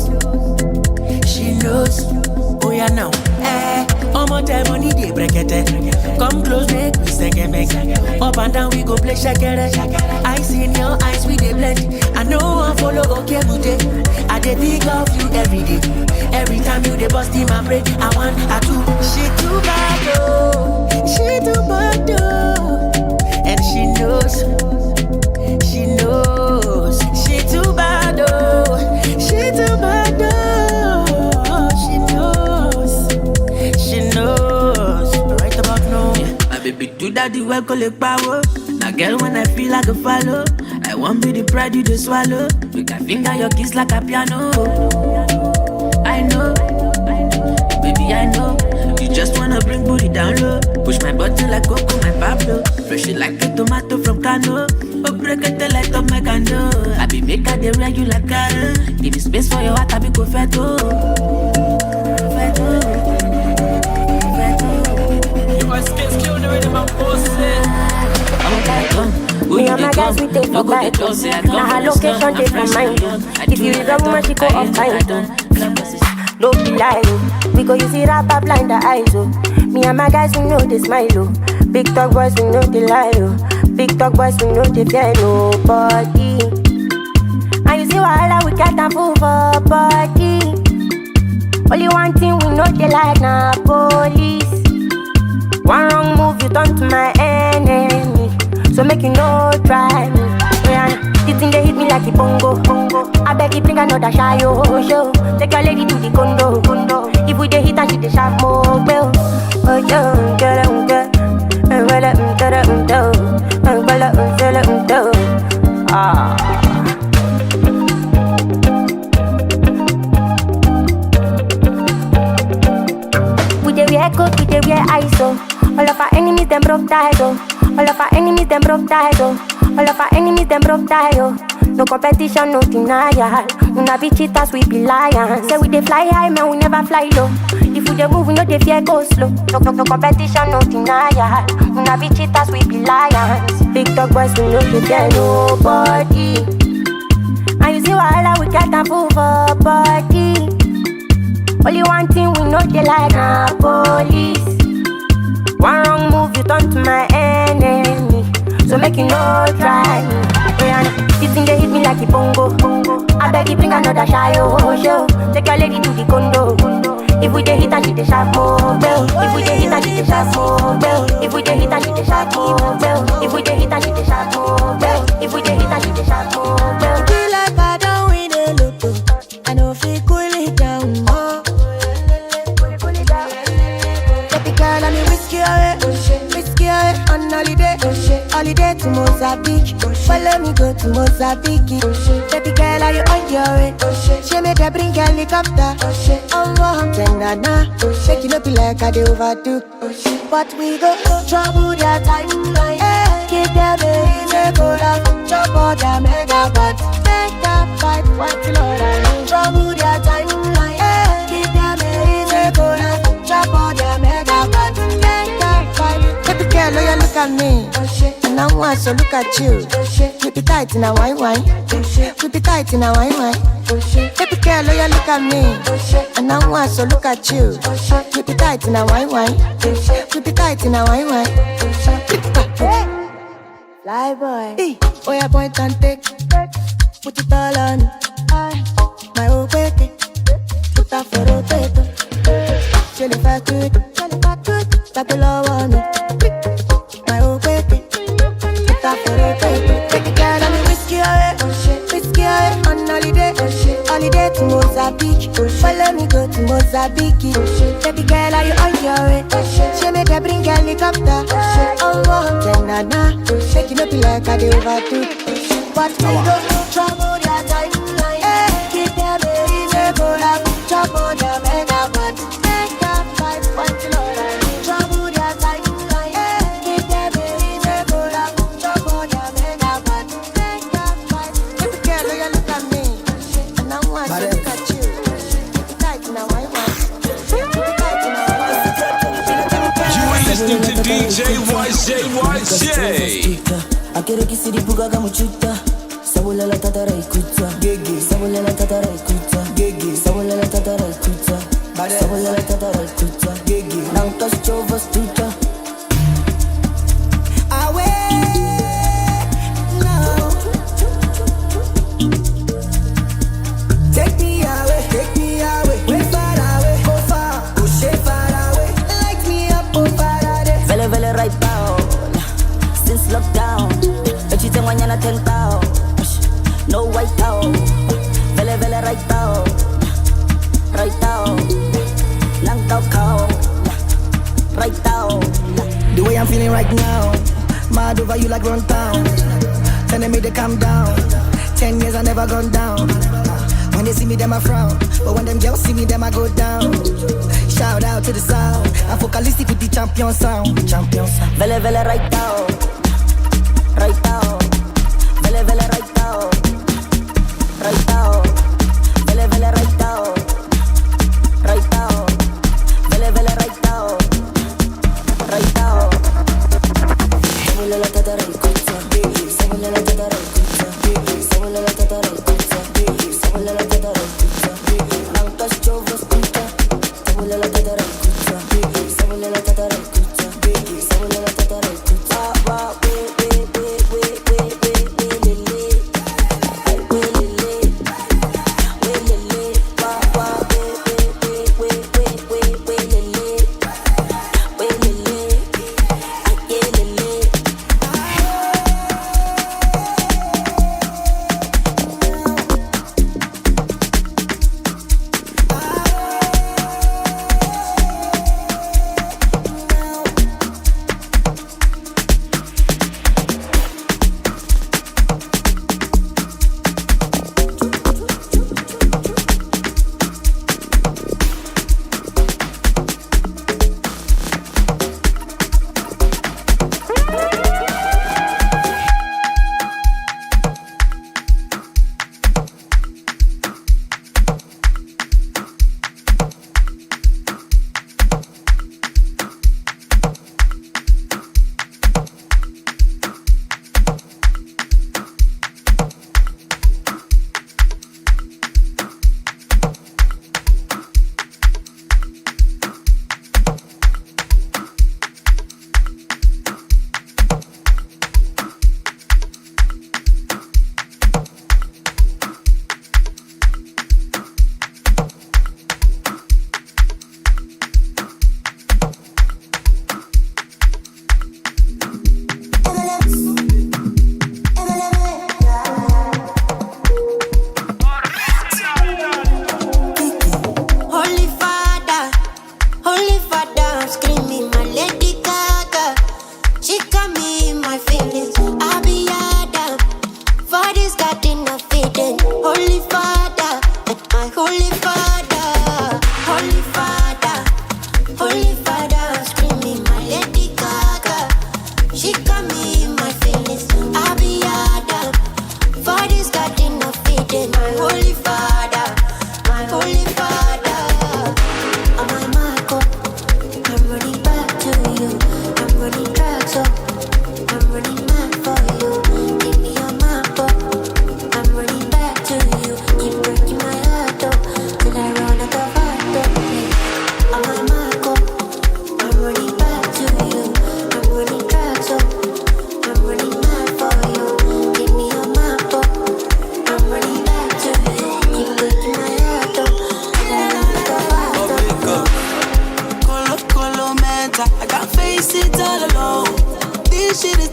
[SPEAKER 8] She knows. Oh yeah now. Omo time money dey brekete. Come close, make we senge. Up and down we go play shakere. I see in your eyes we dey blend. I know I follow okay today. I dey think of you every day. Every time you dey bust in my brain, I want, I do. She too bad, oh. She too bad, oh. And she knows. She knows. She too bad, oh. She too bad, oh. She knows. She knows. Right about now. My baby do that the work all the power. Now girl when I feel like a follow, I won't be the pride you just swallow. You can finger your kiss like a piano. I know, baby I know. You just wanna bring booty down low. Push my button like Coco, my Pablo. Fresh it like a tomato from Cano. Oh, break it like a Megano. I be make her the regular car. Give me space for your heart, I be go feto.
[SPEAKER 5] You must get skilled already, my boss.
[SPEAKER 13] Me and my guys, we take for bike. Now her location take for mine. If you is a woman, she go off fine. Don't be lying. We go use it up, blind the eyes, oh. Me and my guys, we know they smile, oh. Big talk boys, we know they lie, oh. Big talk boys, we know they fear nobody. And you see wahala, we can't move for body. Only one thing we know they like, now police. One wrong move, you turn to my enemy. So make you no try me. The thing they hit me like a bongo. I beg you bring another shy show. Take your lady to the condo. If we dey hit and she dey sharp more well. Oh yo, get We dey wear coat, we dey wear ISO. All of our enemies them broke ties, oh. All of our enemies them broke ties, oh. All of our enemies them broke ties, oh. No competition, no denial. We not be cheaters, we be lions. Say we dey fly high, man, we never fly low. If we dey move, we no dey fear go slow. No competition, no denial. We not be cheaters, we be lions. Big dog boys, we no dey fear nobody. And you see wahala, we can't move for body. Only one thing we know they like, nah, police. One wrong move, you turn to my enemy. So make you no try me. This thing they hit me like a bongo. I beg you bring another shy show. Take your lady to the condo. If we dey hit and she dey sharp more well. If we dey hit and she dey sharp more well. If we dey hit and she dey sharp more well. If we dey hit and she dey sharp more well. If we dey hit and she dey sharp more well.
[SPEAKER 3] Feel like I don't win a lotto. I know if we cool it down more. Baby girl, I'm whiskey away. Whiskey away on holiday. Holiday to Mozambique. Follow me go to Mozambique. Baby girl, are you on your way? She made her bring helicopter. I'm tender now. Shake it up like I do overdo. But we go trouble their timeline. Keep them in the cola. Chop all the mega pots. Make that fight what Lord I know. Trouble their timeline. Keep them in the cola. Chop all the mega pots. Make that fight. Baby girl, oh you look at me. And I want to look at you. Keep it tight in a wine. Keep it tight in a wine. Baby girl, oh you look at me. And I want to look at you. Keep it tight in a wine. Keep it tight in a wine. Fly boy. Hey, oh yeah, point and take. Put it all on. My old baby. Put that for rotator. Chill if I could. That the law on me. My old baby. Put that for rotator. Baby girl, I'm whiskey away. Whiskey away on holiday. Holiday to Mozambique. Follow me go Mozambique. Baby girl, are you on your way? She made her bring helicopter. Oh, Kenana. Shake it up like I do overdo. But we don't trouble their timeline. Keep them in the go up. Trouble them and I want to make up 5 kilometers. Trouble their timeline. Keep them in the go up. Trouble them and I want to make up 5. Baby girl, you look at me. And I want to look at you.
[SPEAKER 4] Listening to DJ YJ.
[SPEAKER 14] Akere kisiri buga gamuchuta. Sabula la tatara ikuta. Gege. Sabula la tatara ikuta. Gege. Sabula la tatara ikuta. Sabula la tatara ikuta. Gege. Now touch over stuta.
[SPEAKER 3] Take me away, way far away, go far, go shake far away. Light me up, oh Faraday.
[SPEAKER 14] Vele vele right down. Since lockdown, echite mañana 10,000. No white out. Vele vele right down, right down. Lang tao cow, right down.
[SPEAKER 3] The way I'm feeling right now, mad over you like run town. Telling me to calm down. 10 years I never gone down. When they see me, them I frown. But when them girls see me, them I go down. Shout out to the sound. I'm focalistic with the champion sound. Champion sound.
[SPEAKER 14] Vele vele right down, right down. Vele vele right down, right down. Vele vele right down, right down. Vele vele right down, right down. Sabula la tatara ikuta, sabula la tatara ikuta, sabula la tatara ikuta, sabula la tatara ikuta. Now touch over stuta, sabula la tatara ikuta, sabula la tatara ikuta, sabula la tatara ikuta. Wa we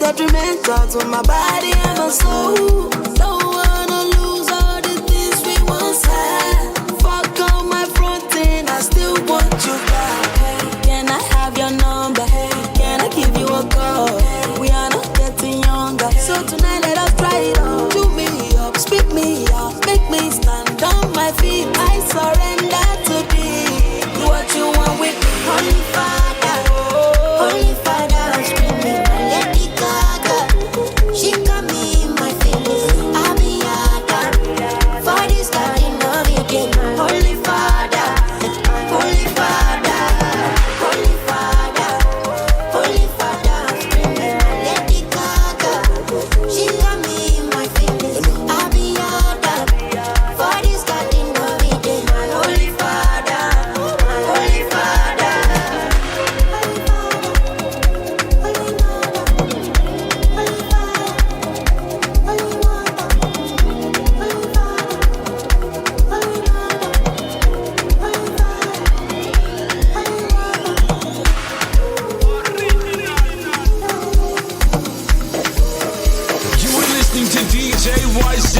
[SPEAKER 3] detrimental to my body and my soul. Don't wanna lose all the things we once had. Fuck all my front end, I surrender to thee. Do what you want with me, Holy Father. Holy Father, I'm screaming, Lady Gaga. She got me in my feelings. I'll be yada. For this garden of Eden. Holy Father, Holy Father, Holy Father, Holy Father, I'm screaming, Lady Gaga. She got me in my feelings. I'll be yada. For this garden of Eden. Holy Father, Holy Father.
[SPEAKER 4] You were listening to DJ YJ.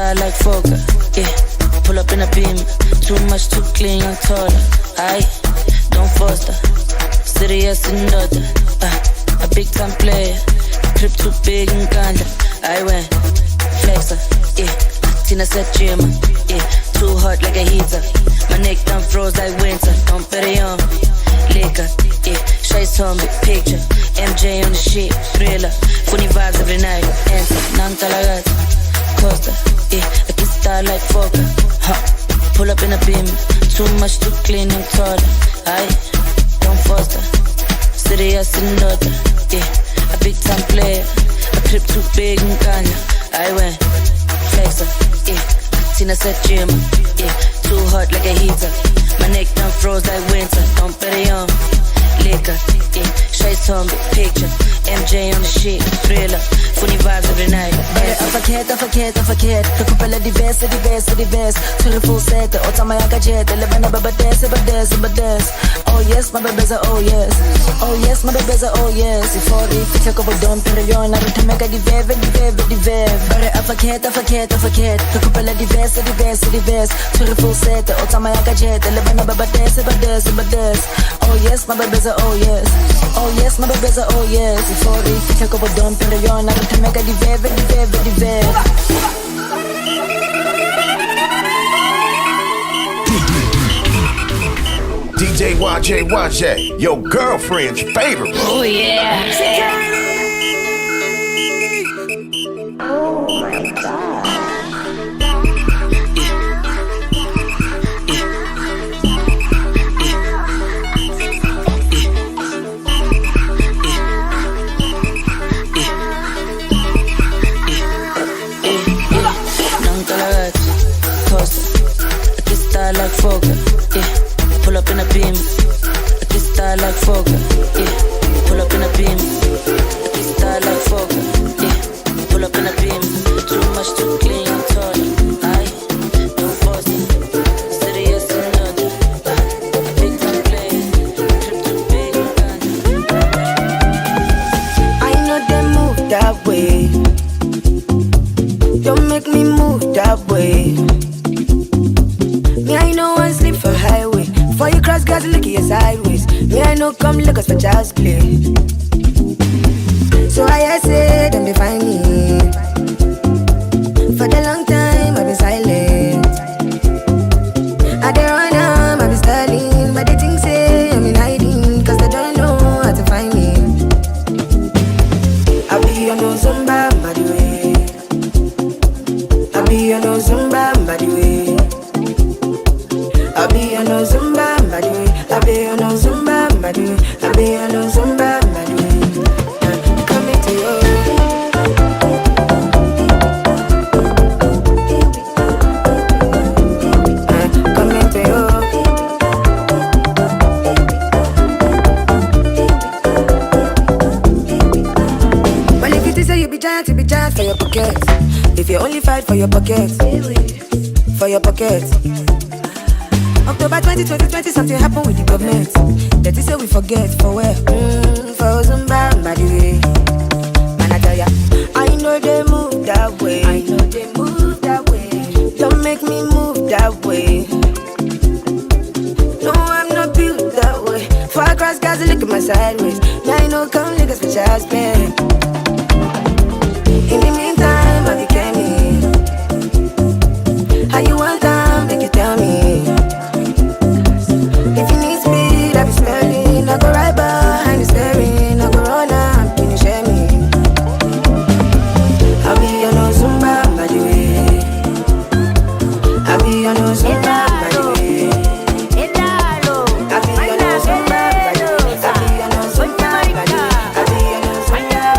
[SPEAKER 15] Like Fokker, yeah. Pull up in a beam, too much, too clean, I'm taller. Aye, don't foster, serious and daughter. A big time player, trip too big and ganja. I went flexer, yeah. Tina said Jimmer, yeah. Too hot like a heater. My neck done froze like winter. Don't bet it on me, liquor, yeah. Shades on me, picture. MJ on the shit, thriller. Funny vibes every night. Enter, Nantalagata. Costa, yeah, I can style like Fokker, pull up in a beam, too much, too clean, I'm taller. Aye, don't foster, serious and daughter, yeah, a big time player, a trip too big and ganja. I went flexer, yeah, Tina said Jimmer, yeah, too hot like a heater. My neck done froze like winter, don't bet it on me, liquor, yeah, shades on me, picture. MJ on the shit, thriller. Funny vibes every night.
[SPEAKER 3] I forget. Recupera diverse. To the full set, the otama yaka jet. Elevana baba dance. Oh yes, my baby's a oh yes. Oh yes, my baby's a oh yes. If all the future couple don't pay on, I don't make a dive. But I forget. Recupera diverse. To the full set, the otama yaka jet. Elevana baba dance. Oh yes, my baby's a oh yes. Oh yes, my baby's a oh yes. If all the future couple don't pay on, I don't make a dive.
[SPEAKER 10] DJ YJ, your girlfriend's favorite.
[SPEAKER 1] Oh yeah.
[SPEAKER 3] Oh my God.
[SPEAKER 15] Like Fokker, yeah. Pull up in a beam. This style like Fokker, yeah. Pull up in a beam. This style like Fokker, yeah. Pull up in a beam. Too much, too clean, I'm taller. Aye, don't force it. Serious and other. Big time play. Trip too big and
[SPEAKER 3] I know they move that way. Don't make me move that way. Me, I know one sleep for highway. Before you cross, guys, look at your sideways. Me, I know come look us for child's play. So I say, them define me. For the long time, I've been silent. I don't run am, I've been styling. But they think say I'm in hiding, cause they don't know how to find me. I be on no zumba, by the way. I be on no Zumba by the way. I be on no Zumba by the way. I be on no Zumba by the way. I be on no Zumba by the way. Come into you. Come into you. Well, if you say you be giant for your pocket. If you only fight for your pocket, for your pocket. October 2020, something happened with the government. That is say we forget for where? For Zumba, by the way. Man, I tell ya, I know they move that way. I know they move that way. Don't make me move that way. No, I'm not built that way. Far across guys, look at my sideways. Now I know come niggas for just spend. In the meantime, I became me. How you want time, make you tell me. If you need speed, I be spelling. I go right behind the steering. I go run up, finish me. I be on no Zumba, by the way. I be on no Zumba, by the way. I be on no Zumba, by the way. I be on no Zumba, by the way. I be on no Zumba, by the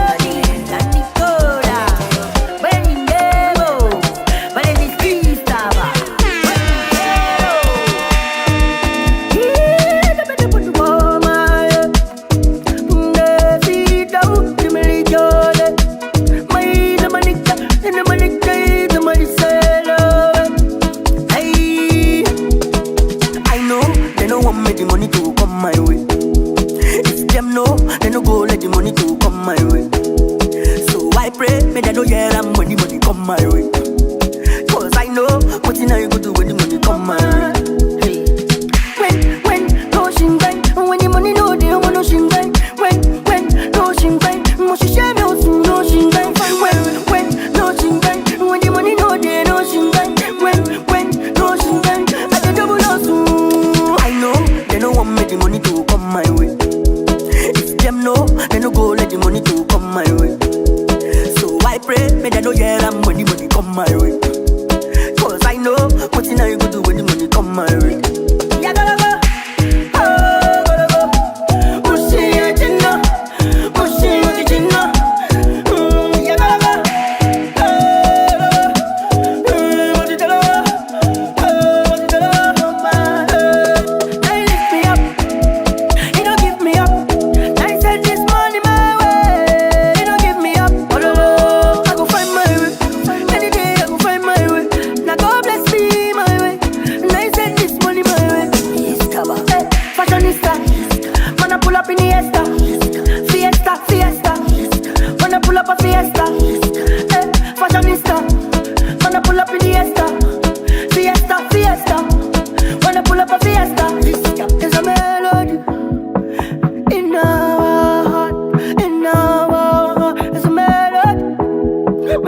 [SPEAKER 3] way.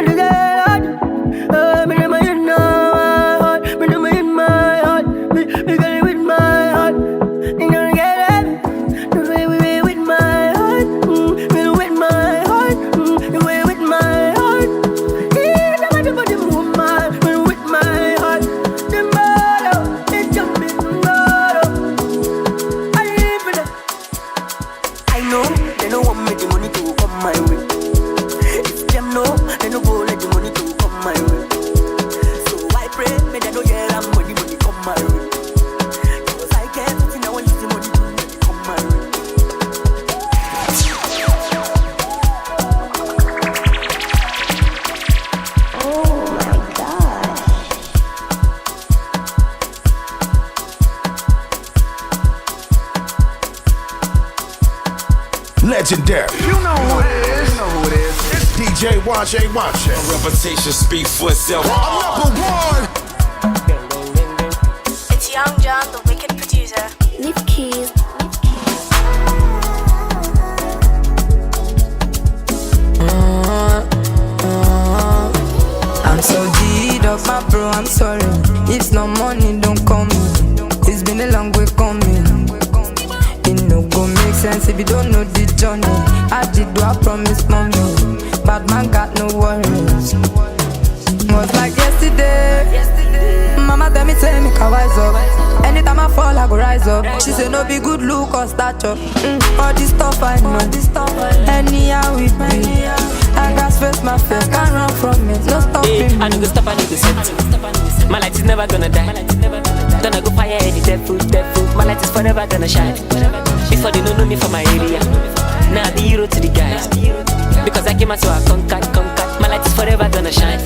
[SPEAKER 10] Legendary. You know who it is. You know who it is. It's DJ Wache. My
[SPEAKER 4] reputation speak for itself.
[SPEAKER 10] I'm number one.
[SPEAKER 16] It's Young John, the wicked producer.
[SPEAKER 12] Leave keys.
[SPEAKER 3] I'm so G'd up, my bro, I'm sorry. If no money, don't call me. It's been a long way coming. It no go make sense if you don't know the journey. I did do I promise mommy. Bad man got no worries. Was like yes Yesterday, mama tell me say make I wise up. Anytime I fall, I go rise up. She say no be good look or stature. All this stuff I know. Anyhow we be. I got face my face, can't run from it. No stopping.
[SPEAKER 17] I know go stop, I know go set. My light is never gonna die. Then I go fire any devil. My light is forever gonna shine. Before they don't know me from my area. Now the hero to the guys. Because I came out so I conquered. My light is forever gonna shine.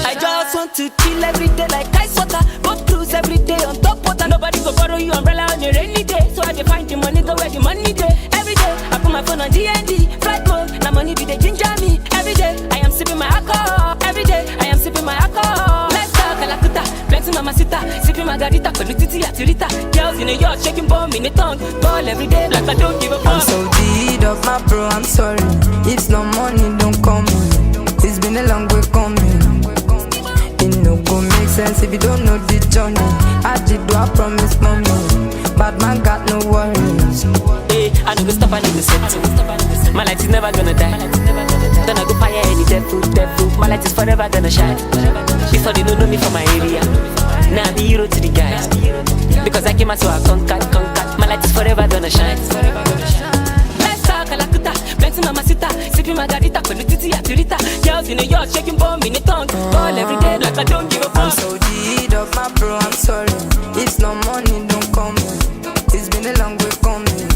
[SPEAKER 17] I just want to chill every day like ice water. Go cruise every day on top water. Nobody go borrow you umbrella on a rainy day. So I find the money, go where the money day. Every day I put my phone on DND. Flight mode, now money be the ginger me. Every day I am sipping my alcohol. Every day I am sipping my alcohol. Let's talk Kalakuta, plenty mamacita. Sipping margarita, Kolutiti atirita. Girls in a yacht, shaking bomb in a tongue. Ball every day like I don't give a fuck.
[SPEAKER 3] I'm so deed of my bro, I'm sorry. If no money don't come in. It's been a long way coming. It no go make sense if you don't know the journey. I did do I promise mommy. Bad man got no worries.
[SPEAKER 17] Hey, I know go stop, I know go set. My light is never gonna die. Then I go fire any devil. My light is forever gonna shine. Before they don't know me from my area. Now I'm the hero to the guys. Because I came out so I conquered. My light is forever gonna shine. Let's talk Kalakuta, plenty mamacita. Sipping margarita, Kolutiti atirita. Girls in a yacht, shaking bomb in a tongue. Ball every day like I don't give a fuck.
[SPEAKER 3] I'm so deed of my bro, I'm sorry. If no money don't come in. It's been a long way coming.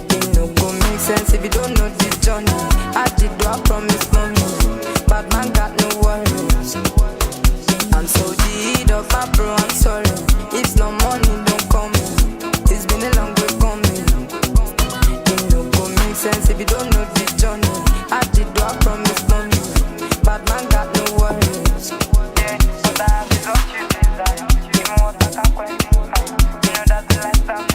[SPEAKER 3] It no go make sense if you don't know the journey. I did do I promise mommy. Bad man got no worries. I'm so deed of my bro, I'm sorry. If no money don't come in. It's been a long way coming. It no go make sense if you don't know the journey. I did do I promise mommy. Bad man got no worries. Yeah, but I have is what you desire. Even what I can't quite do. You know that's the lifestyle.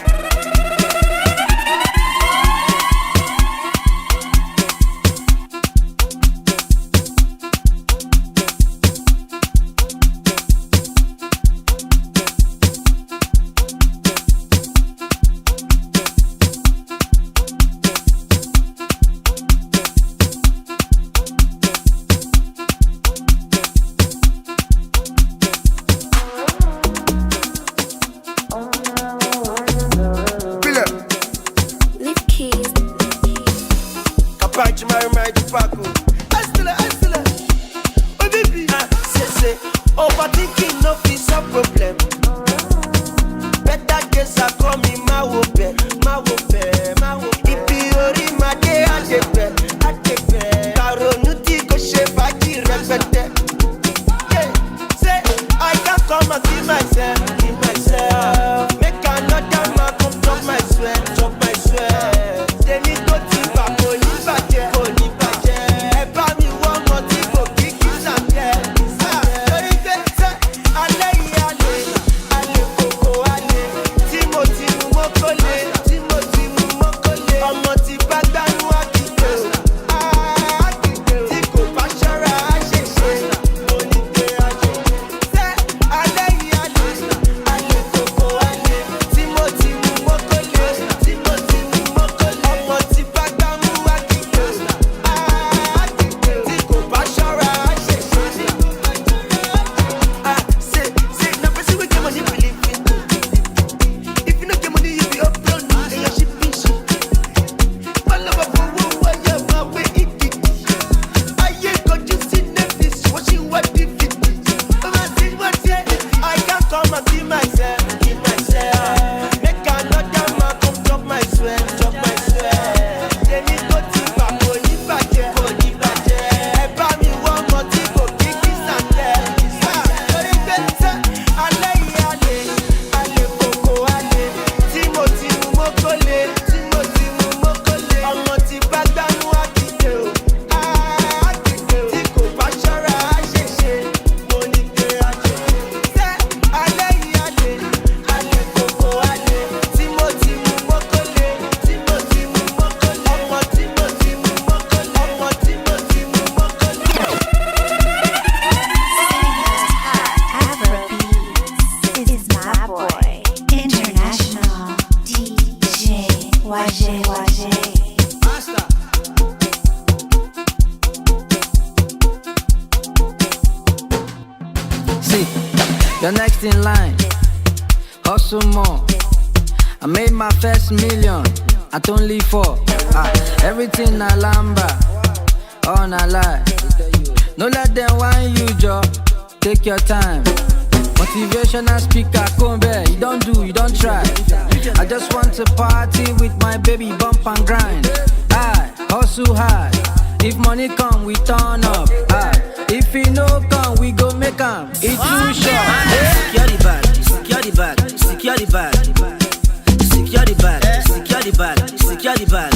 [SPEAKER 11] Overthinking no is a problem. Better days are coming, my wope. If you already my day, I take it. Karonuti go shape, I repete. Yeah, say I can't come and see myself. Make another man come chop my sweat. They need to think about Koni Baje. Eba mi one more thing go kick you and yeah.
[SPEAKER 18] See, you're next in line. Hustle more. I made my first million at only 4. Everything na lamba, all na lie. No let them whine you, Joe. Take your time. Motivational speaker, come here. You don't do, you don't try. I just want to party with my baby, bump and grind. I hustle hard. If money come, we turn up. If it no come, we go make 'em. It's too short.
[SPEAKER 19] Secure the bag, secure the bag, secure the bag. Secure the bag, secure the bag, secure the bag.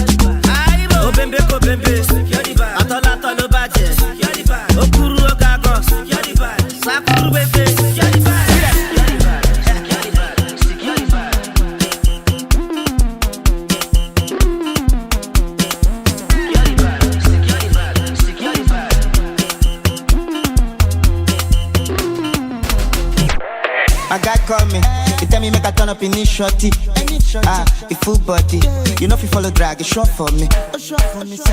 [SPEAKER 19] Obembe, secure the bag. Atola, no budget. Secure the bag. Okuru, Okago, secure the bag. Sakuru, bebe, secure the bag.
[SPEAKER 20] My guy call me, he tell me make I turn up in this shorty. A full body, you know if you follow drag, it's short for me.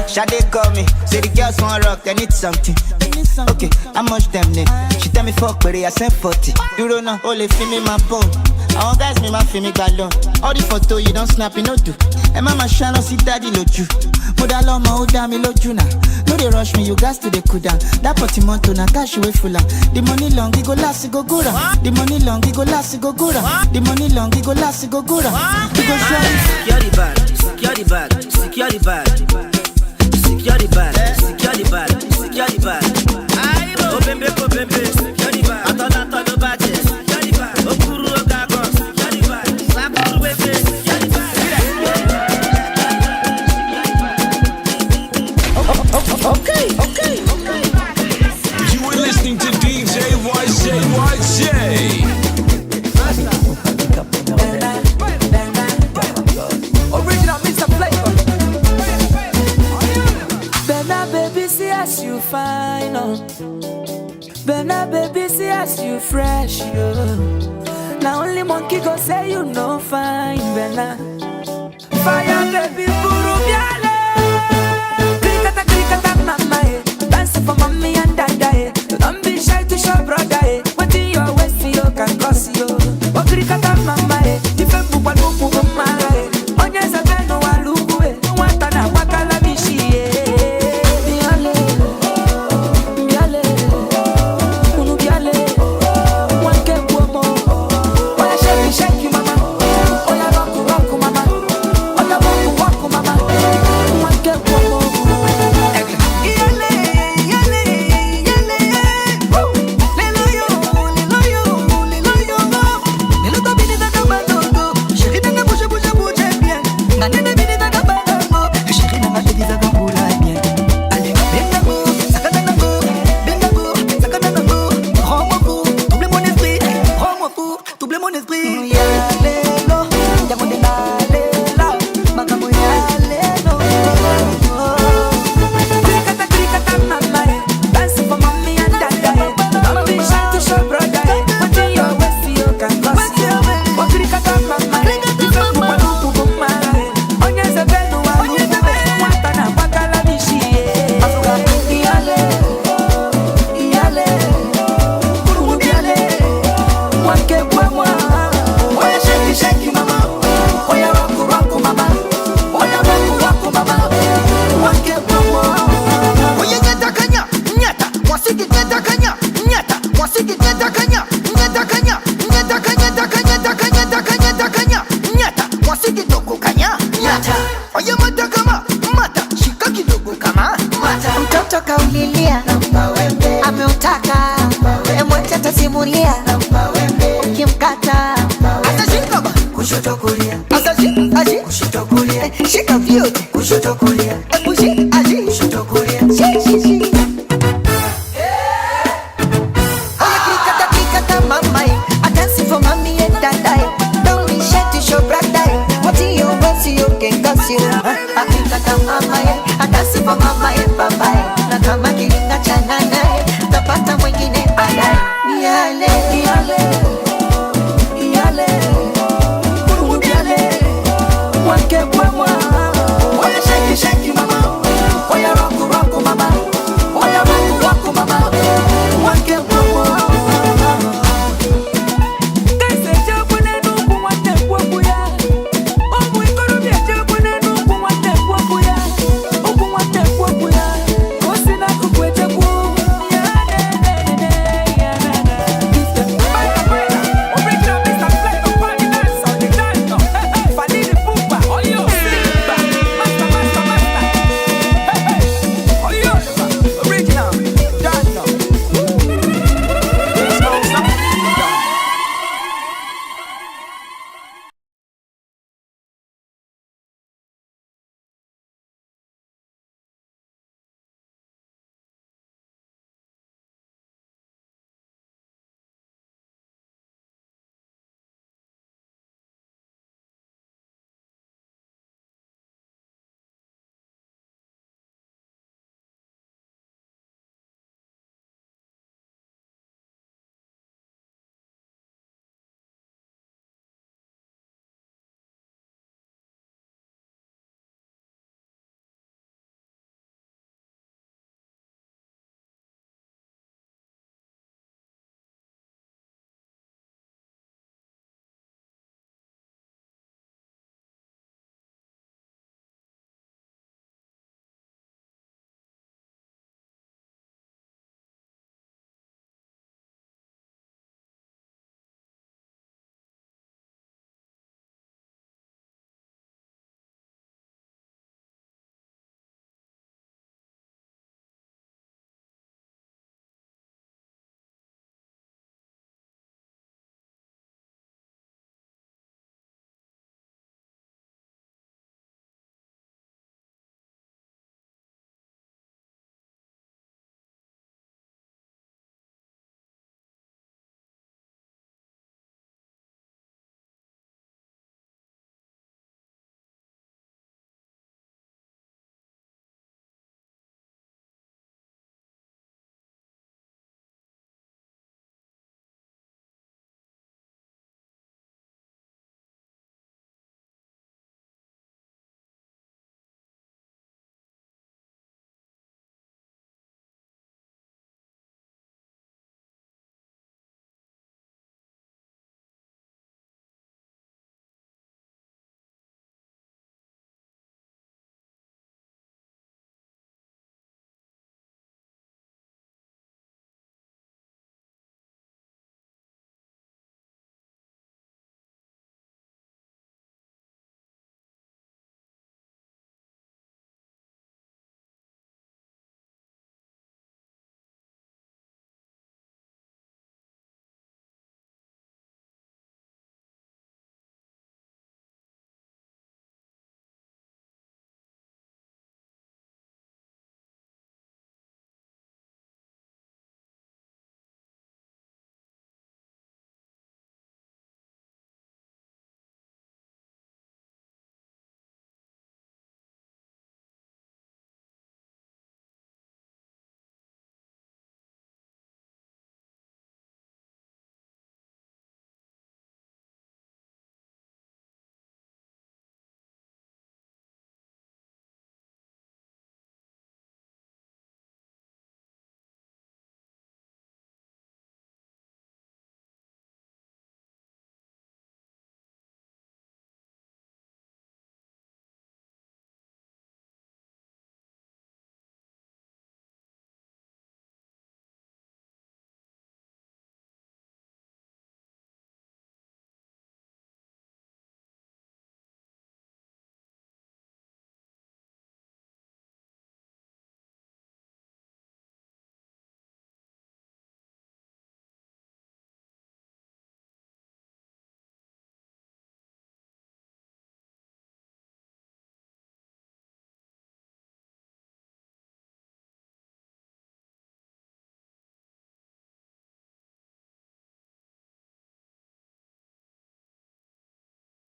[SPEAKER 20] Shade call me, say the girls want rock, they need something. Okay, how much them need? She tell me fuck, but I sent 40. You don't know, only feel me my phone. I want guys me my feel me galon. All the photo you don't snap, you no do. And mama shine on see daddy loju. Moda lo ma oda mi loju na. No they rush me, you guys to the cool down. That potty monto na cash away full on. The money long, it go last, it go good on. The money long, it go last, it go good on. The money long, it go last, it go good on. It go show you.
[SPEAKER 19] Secure the bag, secure the bag, secure the bag. Secure the bag, secure the bag, secure the bag. Obembe, secure the bag. Atola, no budget. Secure the bag. Okuru, Okago, secure the bag. Sakuru, bebe, secure the bag.
[SPEAKER 5] Okay.
[SPEAKER 4] You are listening to DJ YJ.
[SPEAKER 5] Original Mr. Flavor. Benna baby, see as you fine, oh. Benna baby, see as you fresh, yo. Now only monkey go say you no fine, Benna. Fire baby, buru biale. Krikata mama, eh. Dancing for mommy and dada, eh. Don't be shy to show brother, eh. What in your waist, you can cross you. Oh, krikata mama, eh. Different people, mama, eh. Onyeza beno walugu, eh. Watana wakala bishi, eh. Biale, unu biale. Wanke kuomo. Oya shake you, mama. Oya rock mama. Oya walk mama. Wanke kuomo.
[SPEAKER 21] Mtoto kaulilia, ameutaka, emwacha tasimulia, ukimkata atashika kushoto kulia, kushoto kulia, shika vyote kushoto kulia,